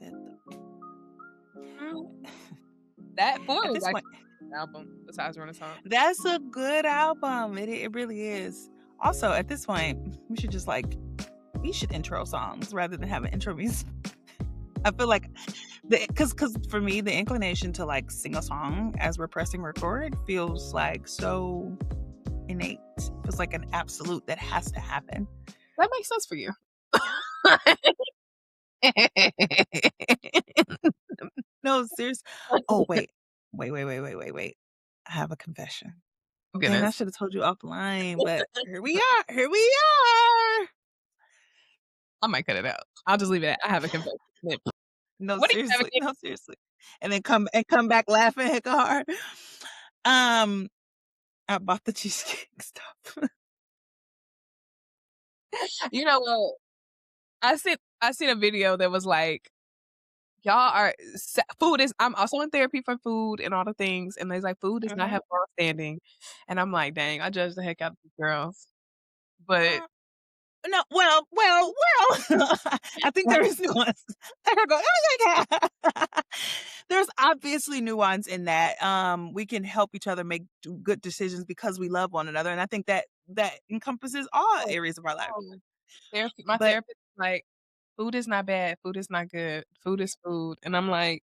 said That food at is this like point, an album besides Renaissance. that's a good album. It really is. Also, at this point, we should just we should intro songs rather than have an intro music. I feel like because for me, the inclination to like sing a song as we're pressing record feels like so innate. Feels like an absolute that has to happen. That makes sense for you. No, seriously. Oh, wait. Wait. I have a confession. Oh, Dang, I goodness. should have told you offline, but here we are. Here we are. I might cut it out. I'll just leave it at I have a confession. No, What do you have seriously. again? No, seriously. And then come back laughing hecka hard. I bought the cheesecake stuff. You know what? I seen a video that was like, y'all are food is. I'm also in therapy for food and all the things, and there's like food does not have moral standing, and I'm like, dang, I judge the heck out of these girls, but No, well. I think there is nuance. There's obviously nuance in that. We can help each other make good decisions because we love one another, and I think that encompasses all areas of our life. my But therapist is like, food is not bad, food is not good, food is food, and I'm like,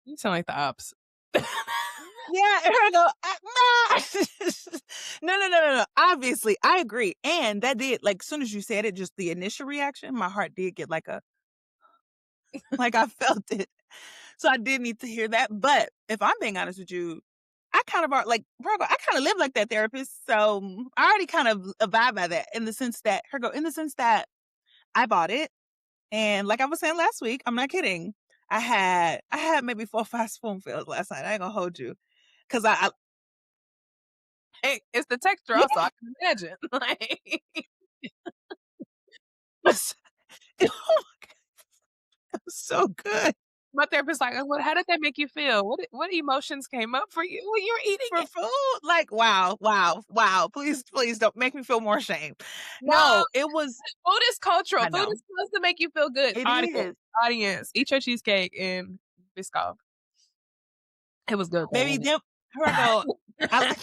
you sound like the opposite. yeah, here I go. No. Obviously, I agree, and that did like as soon as you said it, just the initial reaction, my heart did get like like I felt it. So I did need to hear that. But if I'm being honest with you, I kind of are like Virgo, I kind of live like that therapist. So I already kind of abide by that in the sense that I bought it. And like I was saying last week, I'm not kidding. I had maybe 4 or 5 spoonfuls last night. I ain't gonna hold you. Cause I Hey, it's the texture yeah, also, I can imagine. Like, oh my God, it was so good. my therapist like, "Well, how did that make you feel? What emotions came up for you when you were eating For it?" food, like wow. Please don't make me feel more shame. No, No, it was food is cultural. I Food know. is supposed to make you feel good. It is. Audience, eat your cheesecake and Biscoff. It was good Baby, though. them here I go. I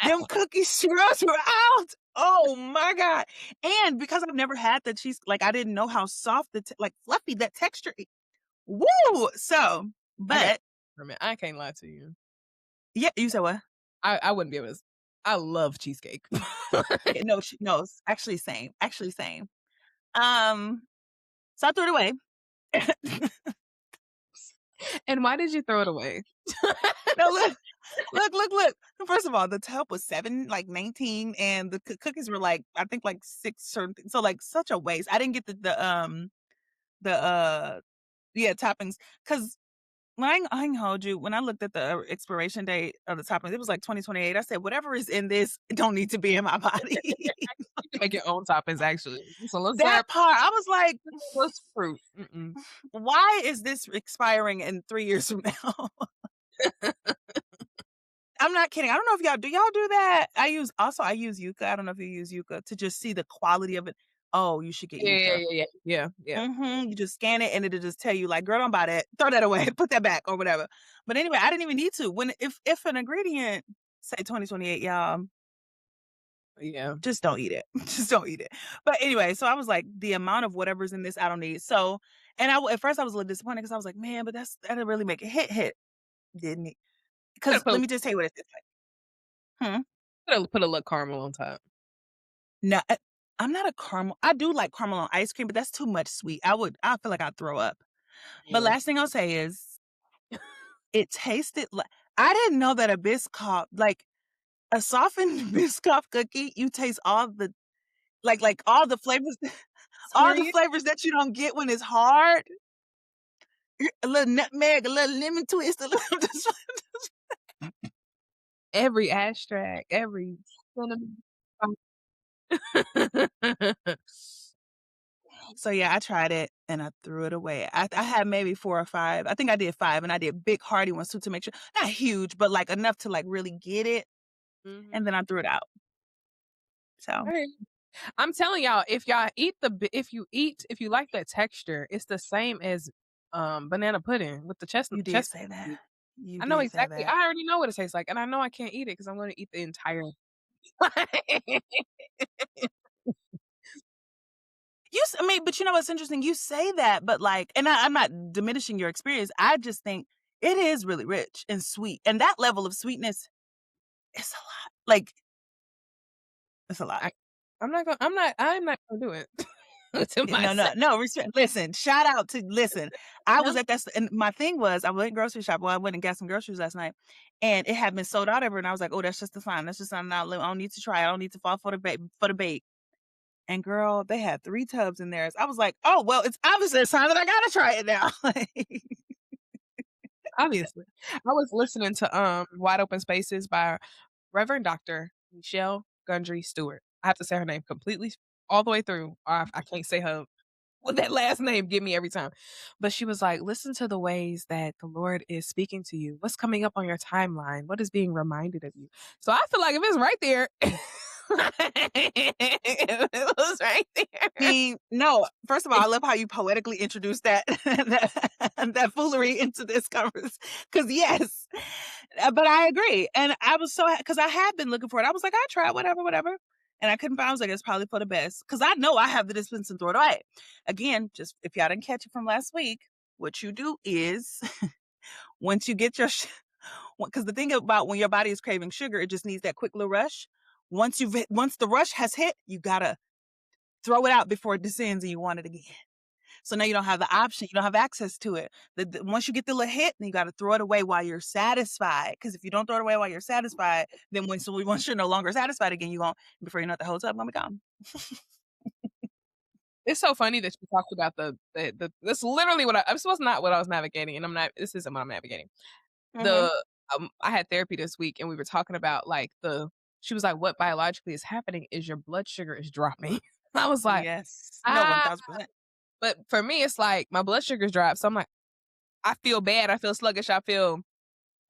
them cookie scrubs were out. Oh my God. And because I've never had the cheese, like I didn't know how soft like fluffy that texture is. Woo! So, I got but I can't lie to you. yeah, you said what? I wouldn't be able to. I love cheesecake. Yeah, no, it's actually same. Actually same. Um, so I threw it away. And why did you throw it away? No, look. First of all, the tub was 7, like 19, and the cookies were like I think like 6 or so like such a waste. I didn't get the yeah toppings because when I ain't hold you when I looked at the expiration date of the toppings, it was like 2028. I said whatever is in this don't need to be in my body. You can make your own toppings actually. So let's That serve part, I was like, let's fruit. Mm-mm. why is this expiring in 3 years from now? I'm not kidding. I don't know if y'all do that? I use Yuka. I don't know if you use Yuka to just see the quality of it. Oh, you should get Yuka. Yeah. You just scan it and it'll just tell you like, girl, don't buy that. Throw that away. Put that back or whatever. But anyway, I didn't even need to. When if an ingredient say 2028, y'all, Yeah. just don't eat it. Just don't eat it. But anyway, so I was like, the amount of whatever's in this, I don't need. So, and at first I was a little disappointed because I was like, man, but that'll really make it hit, didn't it? Because let me just tell you what it tastes like. Put a little caramel on top. No, I'm not a caramel. I do like caramel on ice cream, but that's too much sweet. I feel like I'd throw up. But Yeah. last thing I'll say is it tasted like I didn't know that a Biscoff, like a softened Biscoff cookie, you taste all the like all the flavors, all the Serious? flavors that you don't get when it's hard. A little nutmeg, a little lemon twist, a little. Every abstract, every cinnamon. So yeah, I tried it and I threw it away. I had maybe 4 or 5. I think I did 5, and I did big hearty ones too to make sure not huge, but like enough to like really get it. And then I threw it out. So I'm telling y'all, if you like that texture, it's the same as banana pudding with the You did chestnut say that. cheese. You I know did say exactly. that. I already know what it tastes like, and I know I can't eat it because I'm gonna eat the entire I mean, but you know what's interesting? You say that, but like, and I'm not diminishing your experience. I just think it is really rich and sweet, and that level of sweetness is a lot. Like, it's a lot. I I'm not gonna do it to No, no, myself. no. Listen, shout out to listen. I No. was at that, and my thing was, I went grocery shop. Well, I went and got some groceries last night, and it had been sold out everywhere. And I was like, oh, that's just a sign. That's just I'm not. I don't need to try. I don't need to fall for the bait. And girl, they had 3 tubs in theirs. I was like, "Oh, well, it's obviously a sign that I gotta try it now." Like, Obviously. I was listening to, Wide Open Spaces by Reverend Doctor Michelle Gundry Stewart. I have to say her name completely all the way through, or I can't say her what that last name give me every time. But she was like, "Listen to the ways that the Lord is speaking to you. What's coming up on your timeline? What is being reminded of you?" So I feel like if it's right there, if it was right there. no, first of all, I love how you poetically introduced that that foolery into this conversation. Because yes, but I agree, and I was so because I had been looking for it. I was like, "I tried whatever, whatever," and I couldn't find. I was like, "It's probably for the best," because I know I have the discipline to throw it away. Again, just if y'all didn't catch it from last week, what you do is once you get your because the thing about when your body is craving sugar, it just needs that quick little rush. Once the rush has hit, you gotta throw it out before it descends and you want it again. So now you don't have the option. You don't have access to it. Once you get the little hit, then you got to throw it away while you're satisfied. Because if you don't throw it away while you're satisfied, then once you're no longer satisfied again, you going before you know it, the whole tub gonna be gone. It's so funny that you talked about the that's literally what this was not what I was navigating, and this isn't what I'm navigating. Mm-hmm. The I had therapy this week, and we were talking about, like, she was like, "What biologically is happening is your blood sugar is dropping." I was like, Yes. No, "Ah," 1000%. but for me, it's like my blood sugar's dropped, so I'm like, I feel bad, I feel sluggish, I feel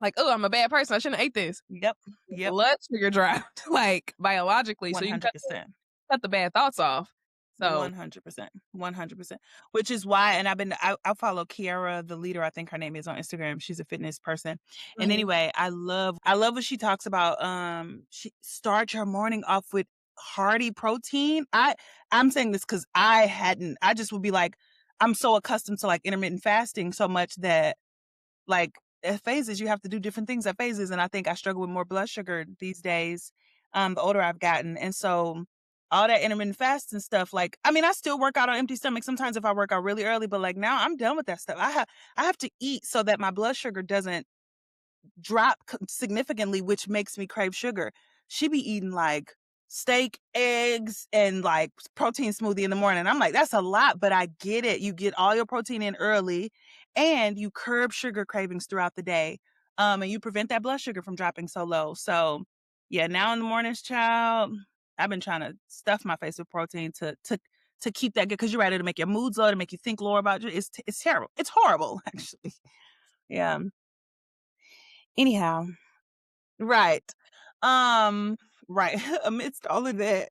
like, "Oh, I'm a bad person, I shouldn't have ate this." Yep. Your Yep. blood sugar dropped, like, biologically, so you can 100%. cut the bad thoughts off. So 100%. 100%. Which is why, and I follow Kiara, the leader, I think her name is on Instagram. She's a fitness person. And mhm. anyway, I love what she talks about. She start your morning off with hearty protein. I'm saying this because I just would be like, I'm so accustomed to like intermittent fasting so much that like at phases you have to do different things at phases, and I think I struggle with more blood sugar these days the older I've gotten. And so all that intermittent fast and stuff, like I mean I still work out on empty stomach sometimes if I work out really early, but like now I'm done with that stuff. I have to eat so that my blood sugar doesn't drop significantly, which makes me crave sugar. She be eating like steak, eggs, and like protein smoothie in the morning. I'm like, that's a lot, but I get it. You get all your protein in early and you curb sugar cravings throughout the day. And you prevent that blood sugar from dropping so low. So yeah, now in the mornings, child, I've been trying to stuff my face with protein to keep that good because you're right, it'll make your moods low, to make you think lower about you. It's terrible. It's horrible, actually. Yeah. Anyhow, right. Um, right. Amidst all of that,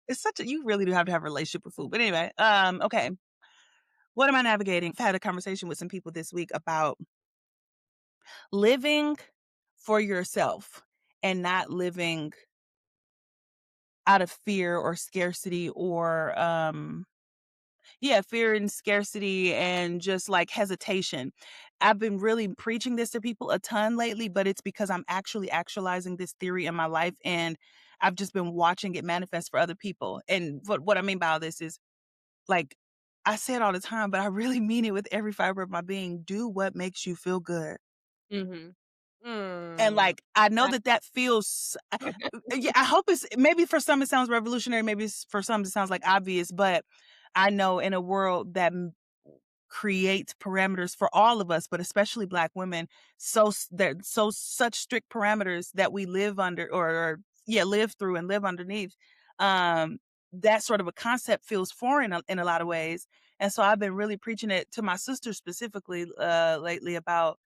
it's such a you really do have to have a relationship with food. But anyway, okay. What am I navigating? I've had a conversation with some people this week about living for yourself and not living out of fear or scarcity or yeah, fear and scarcity and just like hesitation. I've been really preaching this to people a ton lately, but it's because I'm actually actualizing this theory in my life and I've just been watching it manifest for other people. And what I mean by all this is like I say it all the time, but I really mean it with every fiber of my being. Do what makes you feel good. Mhm. And Mm. like I know that feels yeah, I hope it's maybe for some it sounds revolutionary, maybe for some it sounds like obvious, but I know in a world that creates parameters for all of us, but especially Black women, they're such strict parameters that we live under or yeah, live through and live underneath. Um, that sort of a concept feels foreign in a lot of ways. And so I've been really preaching it to my sister specifically lately about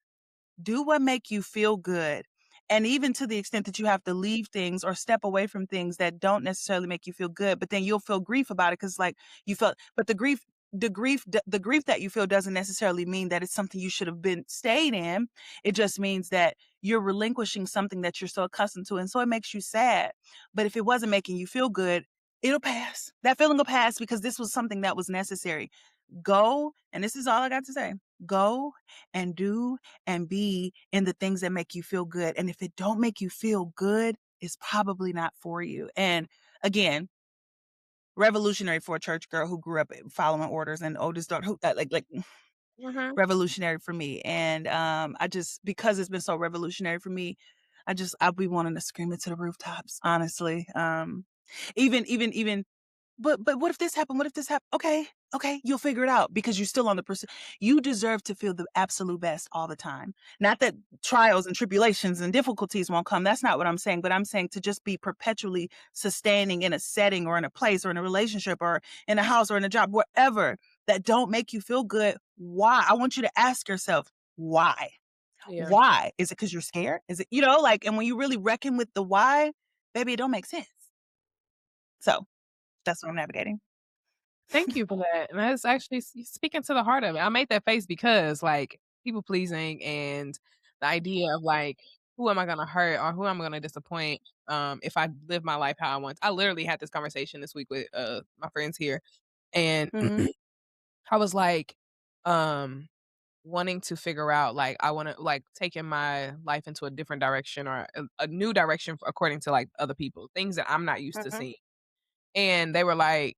do what make you feel good. And even to the extent that you have to leave things or step away from things that don't necessarily make you feel good, but then you'll feel grief about it because like you felt, but the grief the grief that you feel doesn't necessarily mean that it's something you should have been stayed in. It just means that you're relinquishing something that you're so accustomed to, and so it makes you sad. But if it wasn't making you feel good, it'll pass. That feeling will pass because this was something that was necessary. Go, and this is all I got to say. Go and do and be in the things that make you feel good. And if it don't make you feel good, it's probably not for you. And again, revolutionary for a church girl who grew up following orders and oldest daughter who like Mhm. revolutionary for me. And I just, because it's been so revolutionary for me, I'll be wanting to scream it to the rooftops, honestly. Even but what if this happened? What if this happened? Okay, okay, you'll figure it out because you're still on the pursuit. You deserve to feel the absolute best all the time. Not that trials and tribulations and difficulties won't come. That's not what I'm saying. But I'm saying to just be perpetually sustaining in a setting or in a place or in a relationship or in a house or in a job, wherever, that don't make you feel good. Why? I want you to ask yourself, why? Yeah. Why? Is it because you're scared? Is it, like, and when you really reckon with the why, baby, it don't make sense. So that's what I'm navigating. Thank you for that, and that's actually speaking to the heart of it. I made that face because, like, people pleasing and the idea of, like, who am I gonna hurt or who am I gonna disappoint, if I live my life how I want. I literally had this conversation this week with, my friends here, and Mhm. I was like, um, wanting to figure out, like, I wanna, like, taking my life into a different direction or a new direction according to, like, other people, things that I'm not used to Mhm. seeing, and they were like,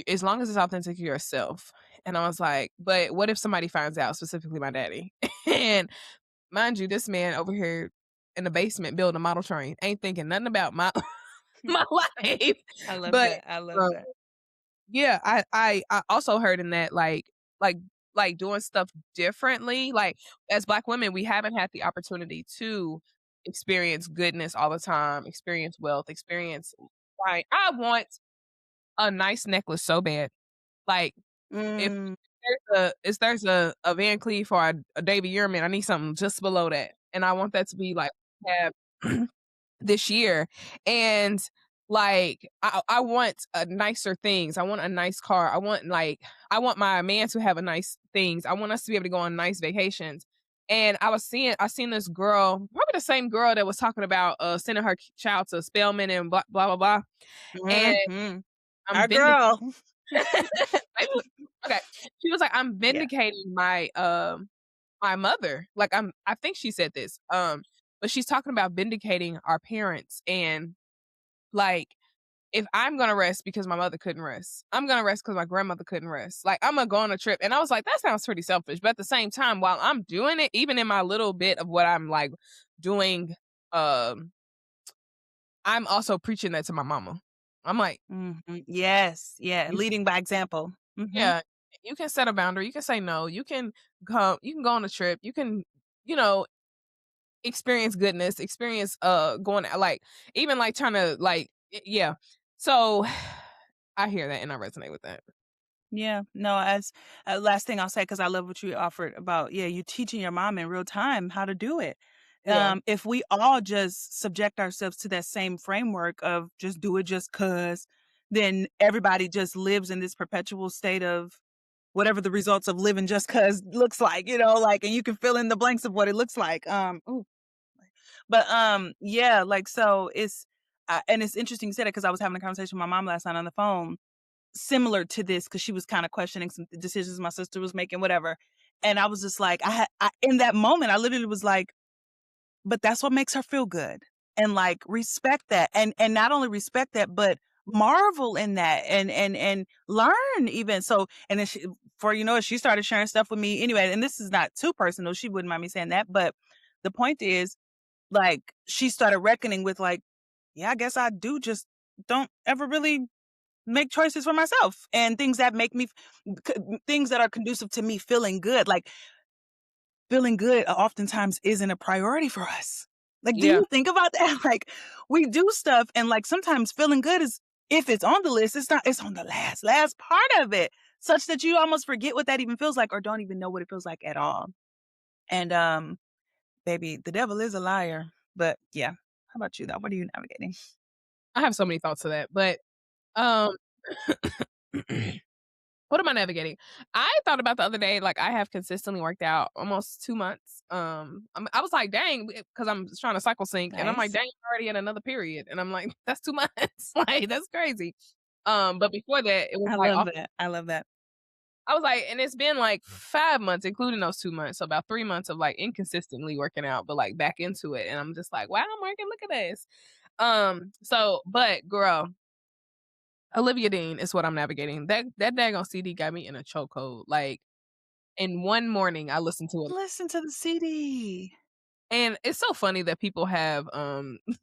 as long as it's authentic to yourself." And I was like, "But what if somebody finds out, specifically my daddy?" And mind you, this man over here in the basement building a model train, ain't thinking nothing about my my life. I love But, that. I love um, that. yeah, I also heard in that, like like, doing stuff differently, like, as Black women, we haven't had the opportunity to experience goodness all the time, experience wealth, experience, right. I want a nice necklace so bad. Like, if Mm. there's a Van Cleef or a Davy Yearman, I need something just below that, and I want that to be, like, have this year, and, like, I want, nicer things, I want a nice car, I want my man to have a nice things, I want us to be able to go on nice vacations, and I seen this girl, probably the same girl that was talking about, sending her child to Spelman and blah, blah, blah, blah, and Mhm. I'm Our vindicating. girl. Okay. She was like, "I'm Yeah. vindicating my mother." Like, I think she said this, but she's talking about vindicating our parents and, like, if I'm gonna rest because my mother couldn't rest, I'm gonna rest because my grandmother couldn't rest. Like, I'm gonna go on a trip, and I was like, "That sounds pretty selfish," but at the same time, while I'm doing it, even in my little bit of what I'm, like, doing, um, I'm also preaching that to my mama. I'm like, Mhm. Yes. Yeah. Leading by example. Mhm. yeah, you can set a boundary, you can say no, you can go on a trip, you can, you know, experience goodness, experience, going like, even, like, trying to, like, yeah. So, I hear that and I resonate with that. Yeah. No, as last thing I'll say, because I love what you offered about, yeah, you teaching your mom in real time how to do it. Yeah. If we all just subject ourselves to that same framework of just do it just 'cause, then everybody just lives in this perpetual state of whatever the results of living just 'cause looks like, like, and you can fill in the blanks of what it looks like. Ooh, but, yeah, like, so and it's interesting you said it because I was having a conversation with my mom last night on the phone similar to this because she was kinda questioning some decisions my sister was making, whatever, and I was just like, in that moment, I literally was like, "But that's what makes her feel good," and, like, respect that, and not only respect that, but marvel in that and learn even, so and then before you know it, she started sharing stuff with me anyway, and this is not too personal, she wouldn't mind me saying that, but the point is, like, she started reckoning with, like, "Yeah, I guess I do just don't ever really make choices for myself and things that make me things that are conducive to me feeling good." Like, feeling good oftentimes isn't a priority for us. Like, do Yeah. you think about that? Like, we do stuff and, like, sometimes feeling good is, if it's on the list, it's not, it's on the last part of it, such that you almost forget what that even feels like or don't even know what it feels like at all. And, baby, the devil is a liar. But yeah. How about you though? What are you navigating? I have so many thoughts to that, but, um What am I navigating? I thought about the other day, like, I have consistently worked out almost 2 months. I was like, "Dang," because I'm trying to cycle sync, and I'm like, Nice. "Dang, I'm already in another period," and I'm like, "That's 2 months." Like, that's crazy. But before that, it was I like love off that. I love that. I was like and it's been, like, 5 months, including those 2 months, so about 3 months of, like, inconsistently working out, but, like, back into it, and I'm just like, "Wow, I'm working, look at this." But girl, Olivia Dean is what I'm navigating. That daggone CD got me in a chokehold, like, in one morning, I listened to it, Listen to the CD. and it's so funny that people have,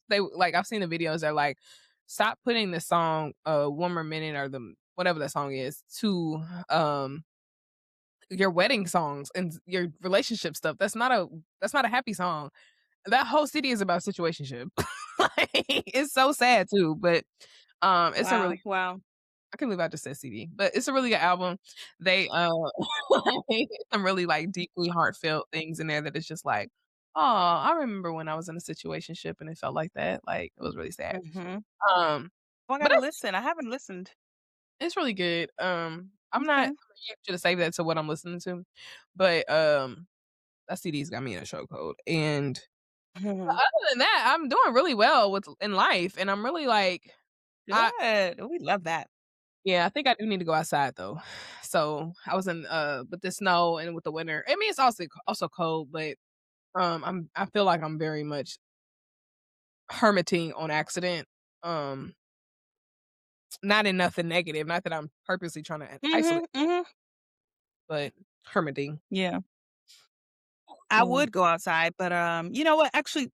they like, I've seen the videos that are like, "Stop putting the song, One More Minute," or the whatever that song is, to, your wedding songs and your relationship stuff. That's not a happy song. That whole CD is about situationship. Like, it's so sad too, but, it's a Wow. really Wow. I can't believe I just said CD, but it's a really good album. They, some really, like, deeply heartfelt things in there that it's just like, "Oh, I remember when I was in a situationship and it felt like that." Like, it was really sad. Mhm. Um, Oh, I but gotta listen. I haven't listened. it's really good. I'm not Okay. I'm sure to save that to what I'm listening to, but, that CD's got me in a chokehold, and Mhm. other than that, I'm doing really well in life, and I'm really, like I Good. We love that. yeah, I think I do need to go outside though. So, I was in, with the snow and with the winter. I mean, it's also cold, but, I feel like I'm very much hermiting on accident. Um, not in nothing negative, not that I'm purposely trying to Mhm. isolate, Mhm. but hermiting. Yeah. I Mm. would go outside, but, you know what? Actually,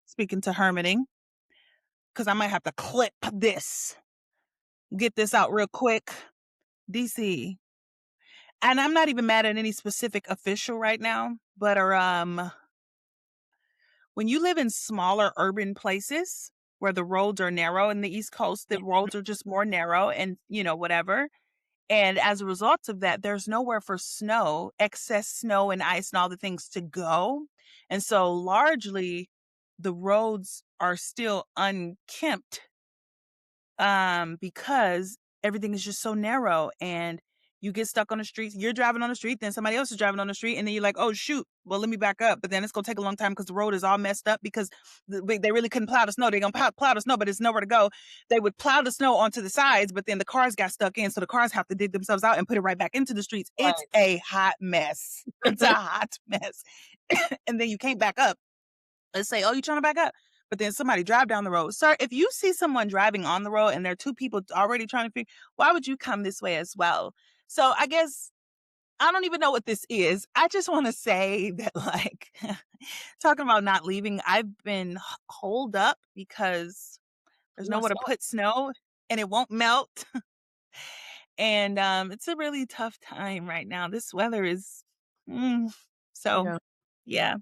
speaking to hermiting, because I might have to clip this, get this out real quick. DC. And I'm not even mad at any specific official right now, but, when you live in smaller urban places where the roads are narrow in the East Coast, the roads are just more narrow and, whatever. And as a result of that, there's nowhere for snow, excess snow and ice and all the things to go. And so largely the roads are still unkempt because everything is just so narrow and you get stuck on the streets. You're driving on the street, then somebody else is driving on the street, and then you're like, "Oh shoot, well let me back up." But then it's gonna take a long time because the road is all messed up because they really couldn't plow the snow. They're gonna plow the snow, but it's nowhere to go. They would plow the snow onto the sides, but then the cars got stuck in, so the cars have to dig themselves out and put it right back into the streets. It's Right. a hot mess. It's a hot mess, and then you can't back up. Let's say, "Oh, you trying to back up?" But then somebody drive down the road. Sir, if you see someone driving on the road and there are 2 people already trying to figure, why would you come this way as well? So I guess I don't even know what this is. I just wanna say that, like, talking about not leaving, I've been holed up because there's You want nowhere to snow? put snow and it won't melt. And, it's a really tough time right now. This weather is so, Yeah, yeah.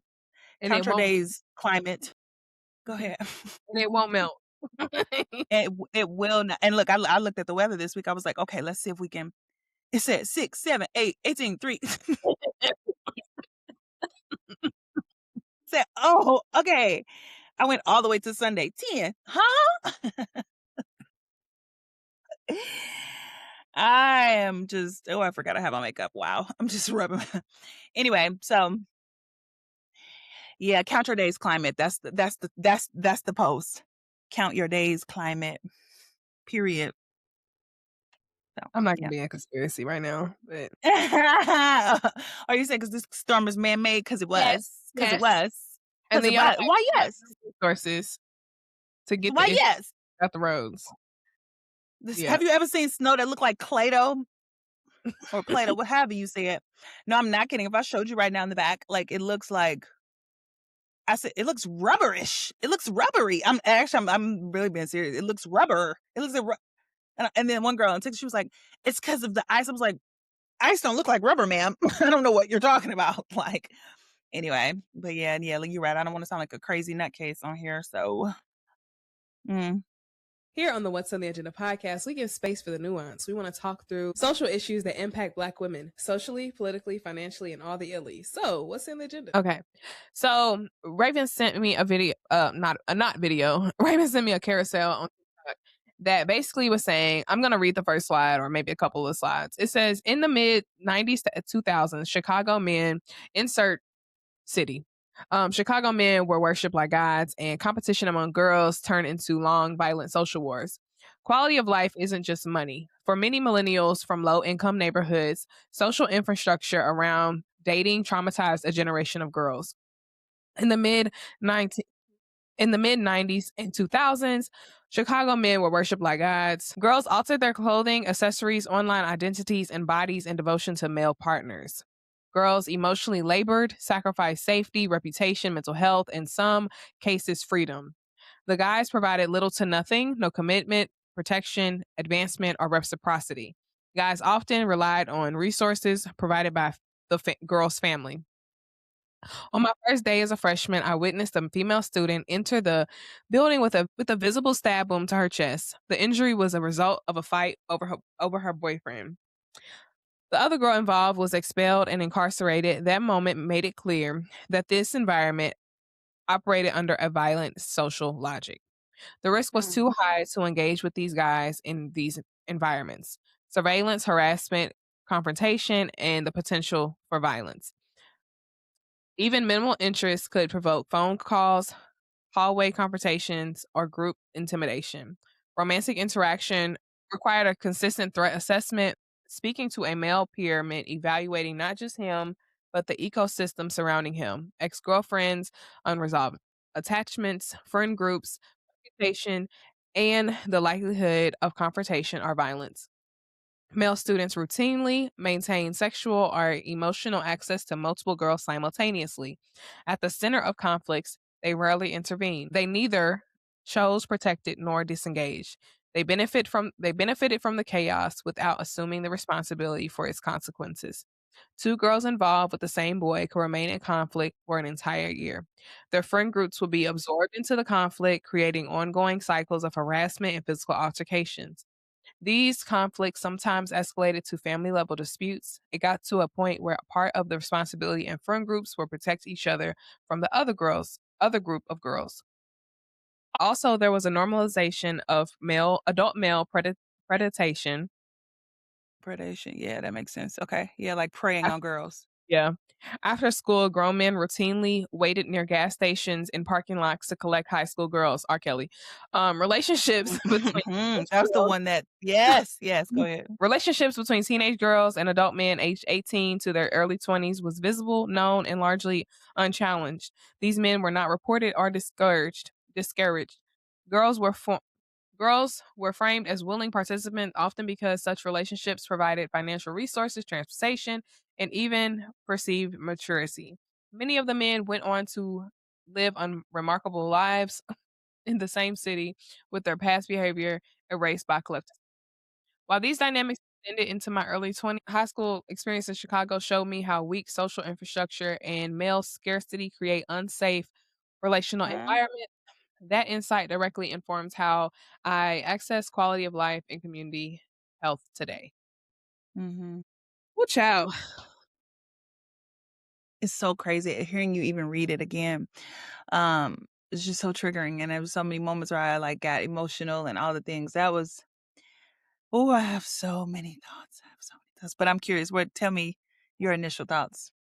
and it Count your won't days, climate. Go ahead. and it won't melt. It will not, and look, I looked at the weather this week, I was like, "Okay, let's see if we can." It said 6, 7, 8, 18, 3. Said, "Oh, okay." I went all the way to Sunday, 10. Huh? I am just oh, I forgot I have on makeup. Wow. I'm just rubbing anyway, so, yeah, count your days climate. That's the post. Count your days climate, period. So, I'm not gonna yeah. be in conspiracy right now, but Are you saying because this storm is man-made? Because it was. yes, Because it yes, was. and Because then it y'all was. have Why, yes. resources to get the Why, infrastructure yes. out the roads. This Yeah. have you ever seen snow that looked like Play-Doh or Play-Doh, what have you say it? No, I'm not kidding. If I showed you right now in the back, like, it looks like I said, "It looks rubberish. It looks rubbery." I'm really being serious. It looks rubber. It looks like and then one girl on TikTok, she was like, "It's because of the ice." I was like, "Ice don't look like rubber, ma'am." I don't know what you're talking about. Like, anyway, but yeah, like, you're right. I don't wanna sound like a crazy nutcase on here, so, mm. Here on the What's on the Agenda podcast, we give space for the nuance. We want to talk through social issues that impact Black women, socially, politically, financially, and all the illies. So, what's in the agenda? Okay, so Raven sent me a video, not video. Raven sent me a carousel on TikTok, that basically was saying, I'm gonna read the first slide or maybe a couple of slides. It says, in the mid 90s to 2000s, Chicago men, insert city. Chicago men were worshipped like gods, and competition among girls turned into long, violent social wars. Quality of life isn't just money. For many millennials from low income neighborhoods, social infrastructure around dating traumatized a generation of girls. In the mid 19 in the mid 90s and 2000s, Chicago men were worshipped like gods. Girls altered their clothing, accessories, online identities, and bodies in devotion to male partners. Girls emotionally labored, sacrificed safety, reputation, mental health, in some cases, freedom. The guys provided little to nothing, no commitment, protection, advancement, or reciprocity. Guys often relied on resources provided by the girl's family. On my first day as a freshman, I witnessed a female student enter the building with a visible stab wound to her chest. The injury was a result of a fight over her boyfriend. The other girl involved was expelled and incarcerated. That moment made it clear that this environment operated under a violent social logic. The risk was Mm. too high to engage with these guys in these environments. Surveillance, harassment, confrontation, and the potential for violence. Even minimal interest could provoke phone calls, hallway confrontations, or group intimidation. Romantic interaction required a consistent threat assessment. Speaking to a male peer meant evaluating not just him, but the ecosystem surrounding him, ex girlfriends, unresolved attachments, friend groups, reputation, and the likelihood of confrontation or violence. Male students routinely maintain sexual or emotional access to multiple girls simultaneously. At the center of conflicts, they rarely intervene. They neither chose protected nor disengaged. They benefited from the chaos without assuming the responsibility for its consequences. Two girls involved with the same boy could remain in conflict for an entire year. Their friend groups would be absorbed into the conflict, creating ongoing cycles of harassment and physical altercations. These conflicts sometimes escalated to family level disputes. It got to a point where part of the responsibility in friend groups were protect each other from the other group of girls. Also, there was a normalization of adult male predation. Predation. Yeah, that makes sense. Okay. Yeah, like preying on girls. Yeah. After school, grown men routinely waited near gas stations and parking lots to collect high school girls. R. Kelly. Relationships between teenage That's the girls. one that yes, yes, go ahead. Relationships between teenage girls and adult men aged 18 to their early 20s was visible, known, and largely unchallenged. These men were not reported or discouraged. Girls were fo- Girls were framed as willing participants, often because such relationships provided financial resources, transportation, and even perceived maturity. Many of the men went on to live remarkable lives in the same city with their past behavior erased by collective. While these dynamics extended into my early 20s, high school experience in Chicago showed me how weak social infrastructure and male scarcity create unsafe relational Mhm, environments. That insight directly informs how I access quality of life and community health today. mhm. Ooh, child. It's so crazy hearing you even read it again. It's just so triggering, and there was so many moments where I, like, got emotional and all the things. That was oh, I have so many thoughts. I have so many thoughts, but I'm curious, what tell me your initial thoughts.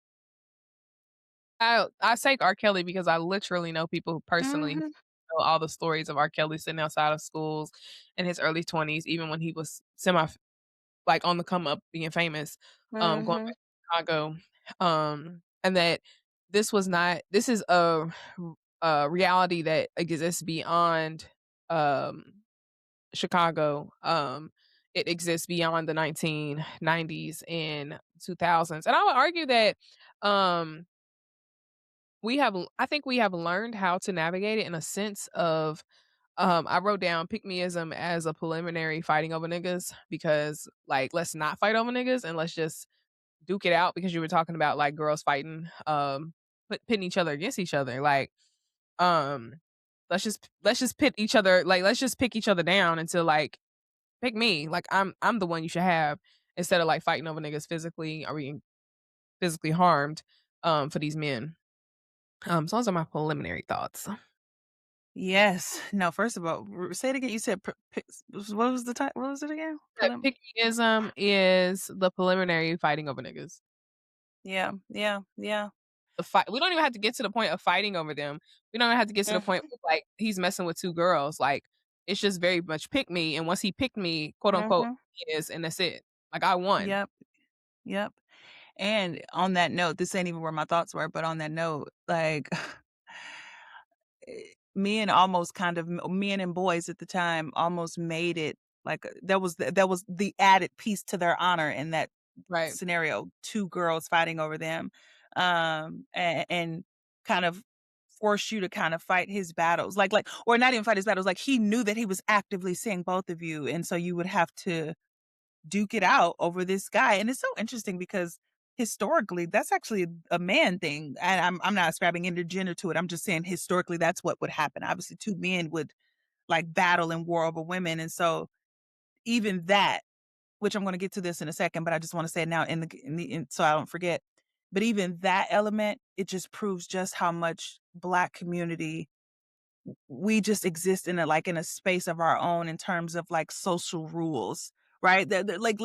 I say R. Kelly because I literally know people who personally Mhm, know all the stories of R. Kelly sitting outside of schools in his early 20s, even when he was semi like on the come up being famous, going mhm, back to Chicago. And that this is a reality that exists beyond um Chicago. It exists beyond the 1990s and 2000s. And I would argue that um I think we have learned how to navigate it in a sense of I wrote down pick meism as a preliminary fighting over niggas because like let's not fight over niggas and let's just duke it out because you were talking about like girls fighting pitting each other against each other like um let's just pit each other like let's just pick each other down until like pick me like I'm the one you should have instead of like fighting over niggas physically or being physically harmed for these men. So those are my preliminary thoughts. Yes. No, first of all, say it again. You said what was the title? What was it again? That pickyism is the preliminary fighting over niggas. Yeah, yeah, yeah. The fight we don't even have to get to the point of fighting over them. We don't even have to get to the Mhm, point where, like, he's messing with 2 girls, like, it's just very much pick me, and once he picked me, quote, unquote, mhm. is and that's it. Like, I won. Yep, yep. And on that note, this ain't even where my thoughts were, but on that note, like men almost kind of men and boys at the time almost made it like that was the added piece to their honor in that Right, scenario, 2 girls fighting over them, and kind of force you to kind of fight his battles, like or not even fight his battles, like, he knew that he was actively seeing both of you, and so you would have to duke it out over this guy, and it's so interesting because historically, that's actually a man thing, and I'm not ascribing any gender to it, I'm just saying historically, that's what would happen. Obviously, 2 men would, like, battle and war over women, and so even that, which I'm gonna get to this in a second, but I just wanna say it now so I don't forget. But even that element, it just proves just how much Black community we just exist in in a space of our own in terms of, like, social rules, right? Like,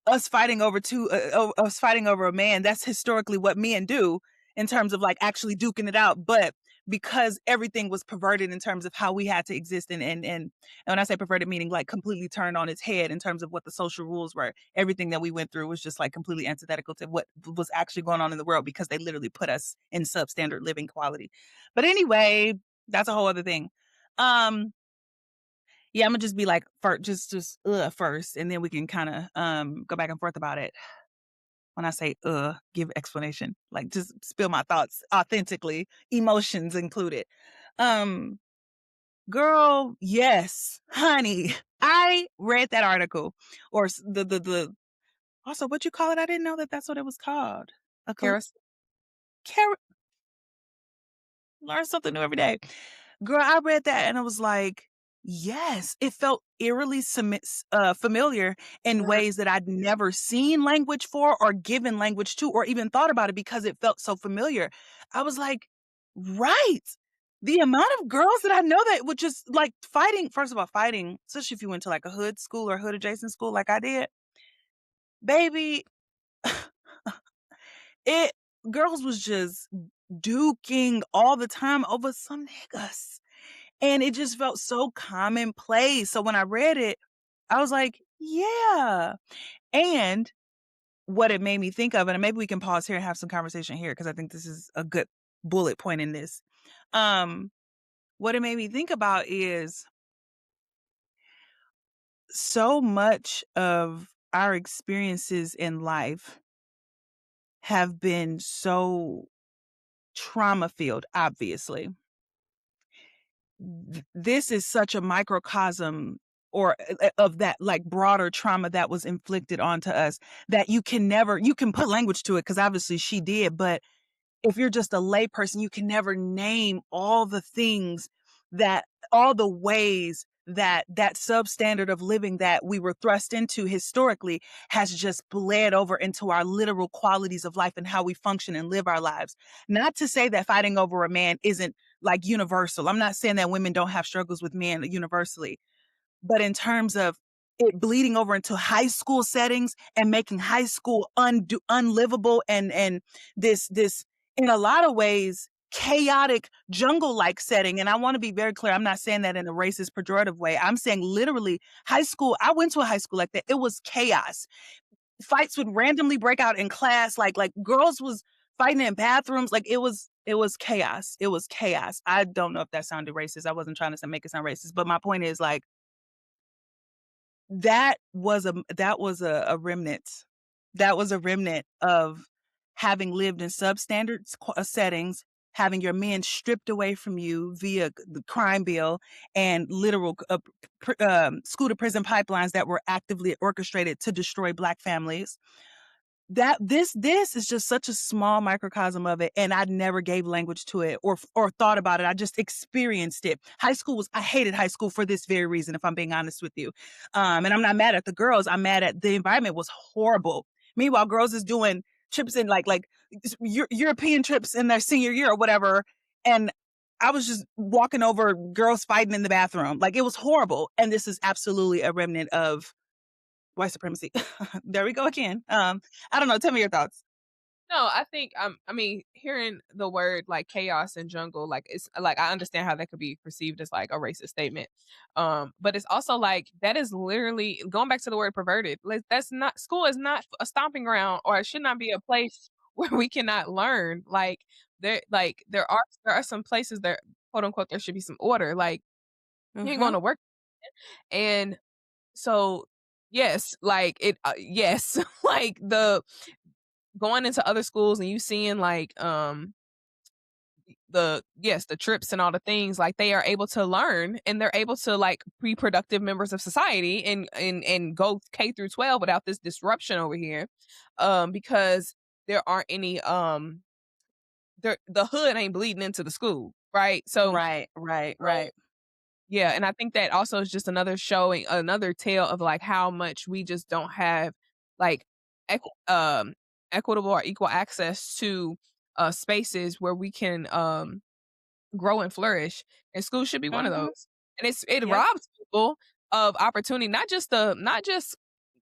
us fighting over a man, that's historically what men do in terms of, like, actually duking it out, but because everything was perverted in terms of how we had to exist and when I say perverted, meaning, like, completely turned on its head in terms of what the social rules were, everything that we went through was just, like, completely antithetical to what was actually going on in the world because they literally put us in substandard living quality. But anyway, that's a whole other thing. Um, yeah, Imma just be like, first, and then we can kinda, go back and forth about it. When I say, give explanation, like, just spill my thoughts authentically, emotions included. Um, girl, yes, honey, I read that article or the also, what you call it? I didn't know that that's what it was called. A col Harris. chara learn something new every day. Girl, I read that and I was like, yes, it felt eerily familiar in Mhm. ways that I'd never seen language for or given language to or even thought about it because it felt so familiar. I was like, right. The amount of girls that I know that would just like fighting, first of all, fighting, especially if you went to like a hood school or hood adjacent school like I did, baby, it girls was just duking all the time over some niggas. And it just felt so commonplace. So when I read it, I was like, yeah. And what it made me think of, and maybe we can pause here and have some conversation here because I think this is a good bullet point in this. Um, what it made me think about is so much of our experiences in life have been so trauma filled, obviously. This is such a microcosm or of that like broader trauma that was inflicted onto us that you can put language to it because obviously she did, but if you're just a layperson, you can never name all the things that all the ways that that substandard of living that we were thrust into historically has just bled over into our literal qualities of life and how we function and live our lives. Not to say that fighting over a man isn't like universal. I'm not saying that women don't have struggles with men universally, but in terms of it bleeding over into high school settings and making high school unlivable and this in a lot of ways chaotic jungle-like setting. And I want to be very clear, I'm not saying that in a racist pejorative way. I'm saying literally high school. I went to a high school like that. It was chaos. Fights would randomly break out in class. Like girls was fighting in bathrooms. Like it was chaos. It was chaos. I don't know if that sounded racist. I wasn't trying to make it sound racist, but my point is like that was a remnant. That was a remnant of having lived in substandard settings, having your men stripped away from you via the crime bill and literal school to prison pipelines that were actively orchestrated to destroy Black families. That this is just such a small microcosm of it, and I never gave language to it or thought about it. I just experienced it. High school was I hated high school for this very reason, if I'm being honest with you. And I'm not mad at the girls. I'm mad at the environment was horrible. Meanwhile, girls is doing trips in European trips in their senior year or whatever, and I was just walking over girls fighting in the bathroom. Like, it was horrible. And this is absolutely a remnant of white supremacy. There we go again. I don't know. Tell me your thoughts. No, I think, I mean, hearing the word like chaos and jungle, like it's like I understand how that could be perceived as like a racist statement. But it's also like that is literally going back to the word perverted. Like that's not school is not a stomping ground, or it should not be a place where we cannot learn. Like there are some places there, quote unquote, there should be some order. Like you're going Mhm. to work, and so yes, like yes, like the going into other schools and you seeing like the trips and all the things, like they are able to learn and they're able to like be productive members of society and go K through 12 without this disruption over here. Because there aren't any the hood ain't bleeding into the school, right? Right, right, So right. yeah, and I think that also is just another showing, another tale of like how much we just don't have like equitable or equal access to spaces where we can grow and flourish. And school should be one of Mhm. those. And it Yep. robs people of opportunity, not just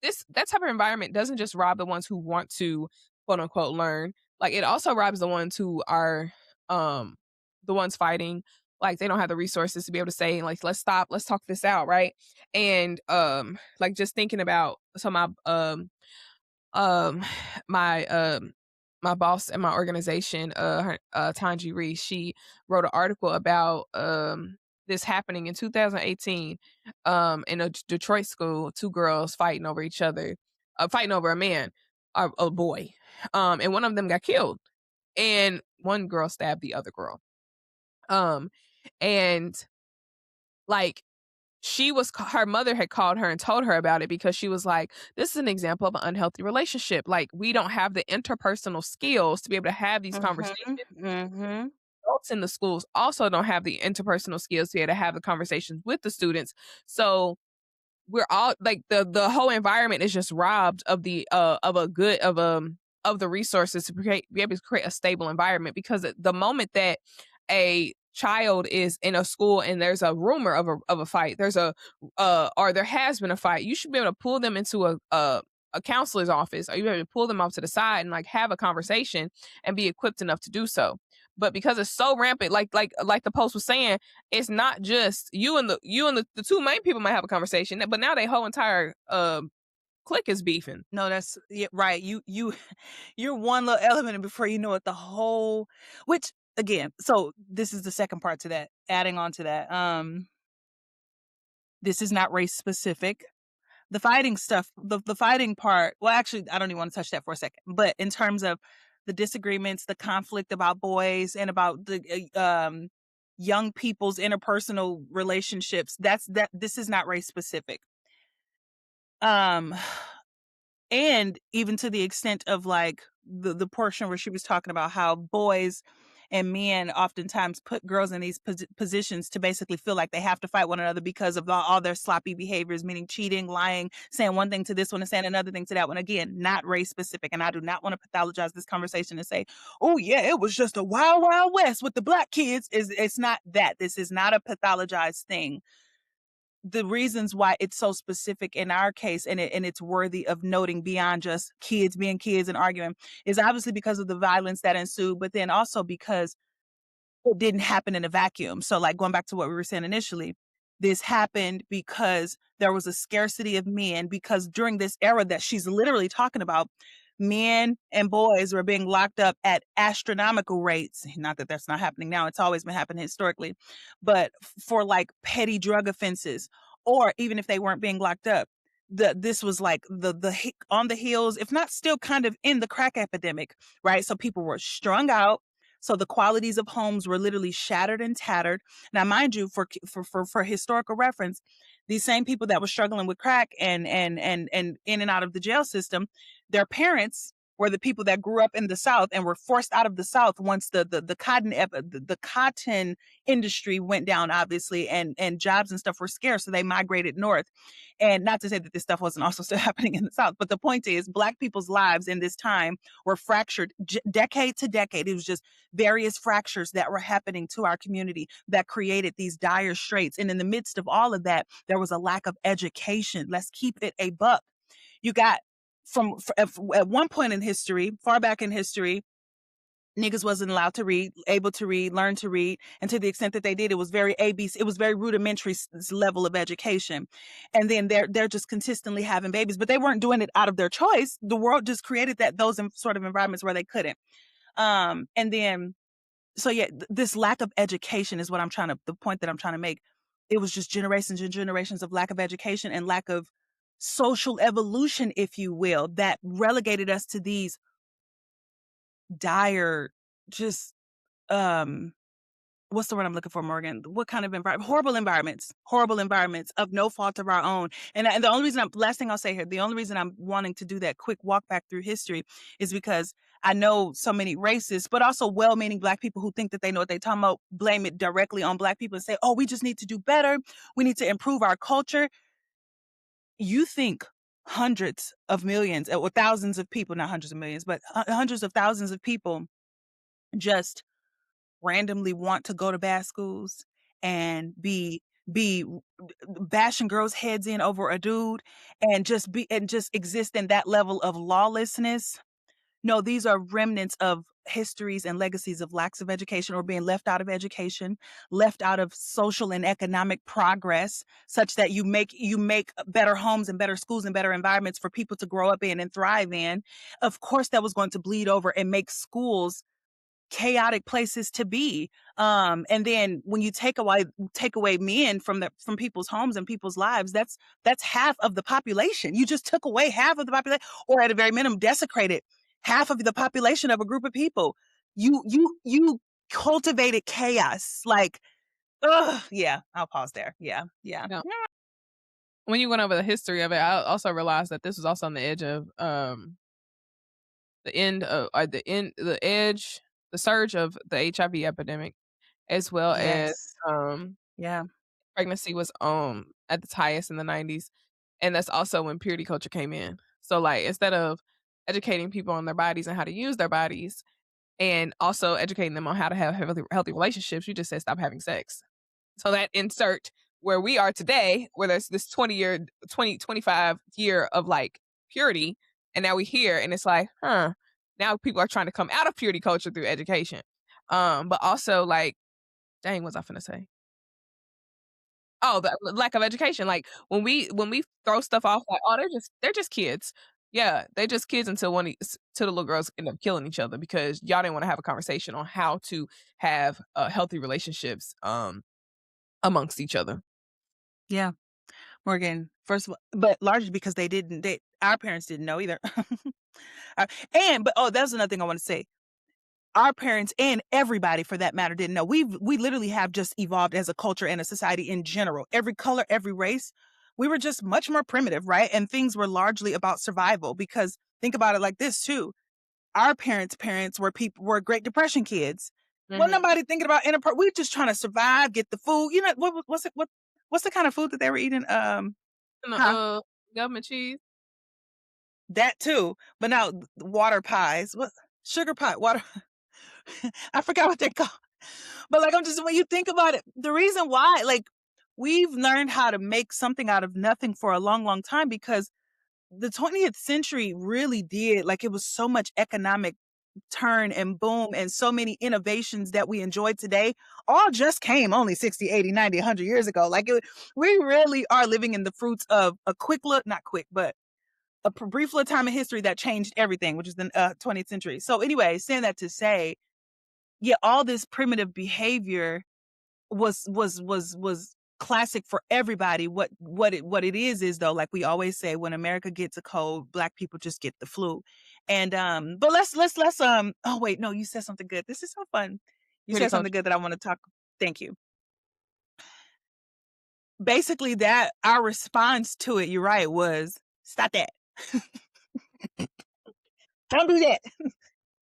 this that type of environment doesn't just rob the ones who want to quote unquote learn. Like it also robs the ones who are um the ones fighting. Like they don't have the resources to be able to say, like, let's stop, let's talk this out, right? And like just thinking about um, my, my boss at my organization, Tanji Reese, she wrote an article about, this happening in 2018, in a Detroit school, 2 girls fighting over each other, fighting over a man, a boy, and one of them got killed, and one girl stabbed the other girl, um, and, like, her mother had called her and told her about it because she was like, "This is an example of an unhealthy relationship. Like, we don't have the interpersonal skills to be able to have these conversations. Mhm. Mhm. Adults in the schools also don't have the interpersonal skills to be able to have the conversations with the students. So we're all like the whole environment is just robbed of the of a good of the resources to be able to create a stable environment because the moment that a child is in a school and there's a rumor of a fight, there's a or there has been a fight, you should be able to pull them into a counselor's office, or you able to pull them off to the side and like have a conversation and be equipped enough to do so. But because it's so rampant, like the post was saying, it's not just the two main people might have a conversation, but now their whole entire clique is beefing. No, that's yeah, right. You're one little element, and before you know it, the whole which again, so this is the second part to that, adding on to that. This is not race specific. The fighting stuff, the fighting part, well, actually, I don't even want to touch that for a second. But in terms of the disagreements, the conflict about boys and about the young people's interpersonal relationships, that this is not race specific. Um and even to the extent of like the portion where she was talking about how boys and men oftentimes put girls in these positions to basically feel like they have to fight one another because of all their sloppy behaviors, meaning cheating, lying, saying one thing to this one and saying another thing to that one. Again, not race specific. And I do not want to pathologize this conversation and say, oh yeah, it was just a wild, wild west with the black kids. It's not that. This is not a pathologized thing. The reasons why it's so specific in our case and it's worthy of noting beyond just kids being kids and arguing is obviously because of the violence that ensued, but then also because it didn't happen in a vacuum. So, like, going back to what we were saying initially, this happened because there was a scarcity of men, because during this era that she's literally talking about, men and boys were being locked up at astronomical rates. Not that that's not happening now, it's always been happening historically, but for like petty drug offenses, or even if they weren't being locked up. This was like on the heels, if not still kind of in the crack epidemic, right? So people were strung out, so the qualities of homes were literally shattered and tattered. Now, mind you, for historical reference, these same people that were struggling with crack and in and out of the jail system, their parents were the people that grew up in the South and were forced out of the South once the cotton industry went down, obviously, and jobs and stuff were scarce, so they migrated north. And not to say that this stuff wasn't also still happening in the South, but the point is, Black people's lives in this time were fractured decade to decade. It was just various fractures that were happening to our community that created these dire straits. And in the midst of all of that, there was a lack of education. Let's keep it a buck. You got at one point in history, far back in history, niggas wasn't allowed to read, able to read, learn to read, and to the extent that they did, it was very ABC. It was very rudimentary level of education. And then they're just consistently having babies, but they weren't doing it out of their choice. The world just created those sort of environments where they couldn't. And then, so yeah, this lack of education is the point that I'm trying to make. It was just generations and generations of lack of education and lack of social evolution, if you will, that relegated us to these dire, just what's the word I'm looking for, Morgan? What kind of environment? Horrible environments of no fault of our own. And the only reason last thing I'll say here, the only reason I'm wanting to do that quick walk back through history is because I know so many racists, but also well-meaning Black people who think that they know what they're talking about, blame it directly on Black people and say, oh, we just need to do better. We need to improve our culture. You think hundreds of millions or thousands of people, not hundreds of millions, but hundreds of thousands of people just randomly want to go to bad schools and be bashing girls' heads in over a dude and just exist in that level of lawlessness. No, these are remnants of histories and legacies of lacks of education or being left out of education, left out of social and economic progress, such that you make better homes and better schools and better environments for people to grow up in and thrive in. Of course, that was going to bleed over and make schools chaotic places to be. And then when you take away men from people's homes and people's lives, that's half of the population. You just took away half of the population, or at a very minimum desecrated half of the population of a group of people. You cultivated chaos. Like, yeah, I'll pause there. Yeah. Yeah. When you went over the history of it, I also realized that this was also on the edge of the surge of the HIV epidemic, as well as Yes. Yeah. pregnancy was at its highest in the 90s, and that's also when purity culture came in. So like instead of educating people on their bodies and how to use their bodies, and also educating them on how to have healthy relationships, you just said stop having sex. So that insert where we are today, where there's this 25 year of like purity, and now we here and it's like, now people are trying to come out of purity culture through education. But also like, dang, what's I finna say? Oh, the lack of education. Like when we throw stuff off like, oh, they're just kids. Yeah, they're just kids until till the little girls end up killing each other because y'all didn't want to have a conversation on how to have healthy relationships amongst each other. Yeah. Morgan, first of all, but largely because our parents didn't know either. That's another thing I want to say. Our parents and everybody for that matter didn't know. We literally have just evolved as a culture and a society in general. Every color, every race, we were just much more primitive, right? And things were largely about survival because think about it like this too. Our parents' parents were Great Depression kids. Wasn't nobody thinking about we just trying to survive, get the food. You know what's the kind of food that they were eating? Huh? Government cheese. That too. But now water pies. What sugar pie, water I forgot what they're called. But like when you think about it, the reason why, like, we've learned how to make something out of nothing for a long, long time because the 20th century really did, like, it was so much economic turn and boom and so many innovations that we enjoy today all just came only 60, 80, 90, 100 years ago. Like, we really are living in the fruits of a not quick, but a brief little time in history that changed everything, which is the 20th century. So anyway, saying that to say, yeah, all this primitive behavior was classic for everybody. What it is though, like we always say, when America gets a cold, Black people just get the flu. And but let's oh wait, no, you said something good. This is so fun. You Purity said culture. something good that I want to talk. Thank you. Basically, that our response to it, you're right, was stop that. Don't do that.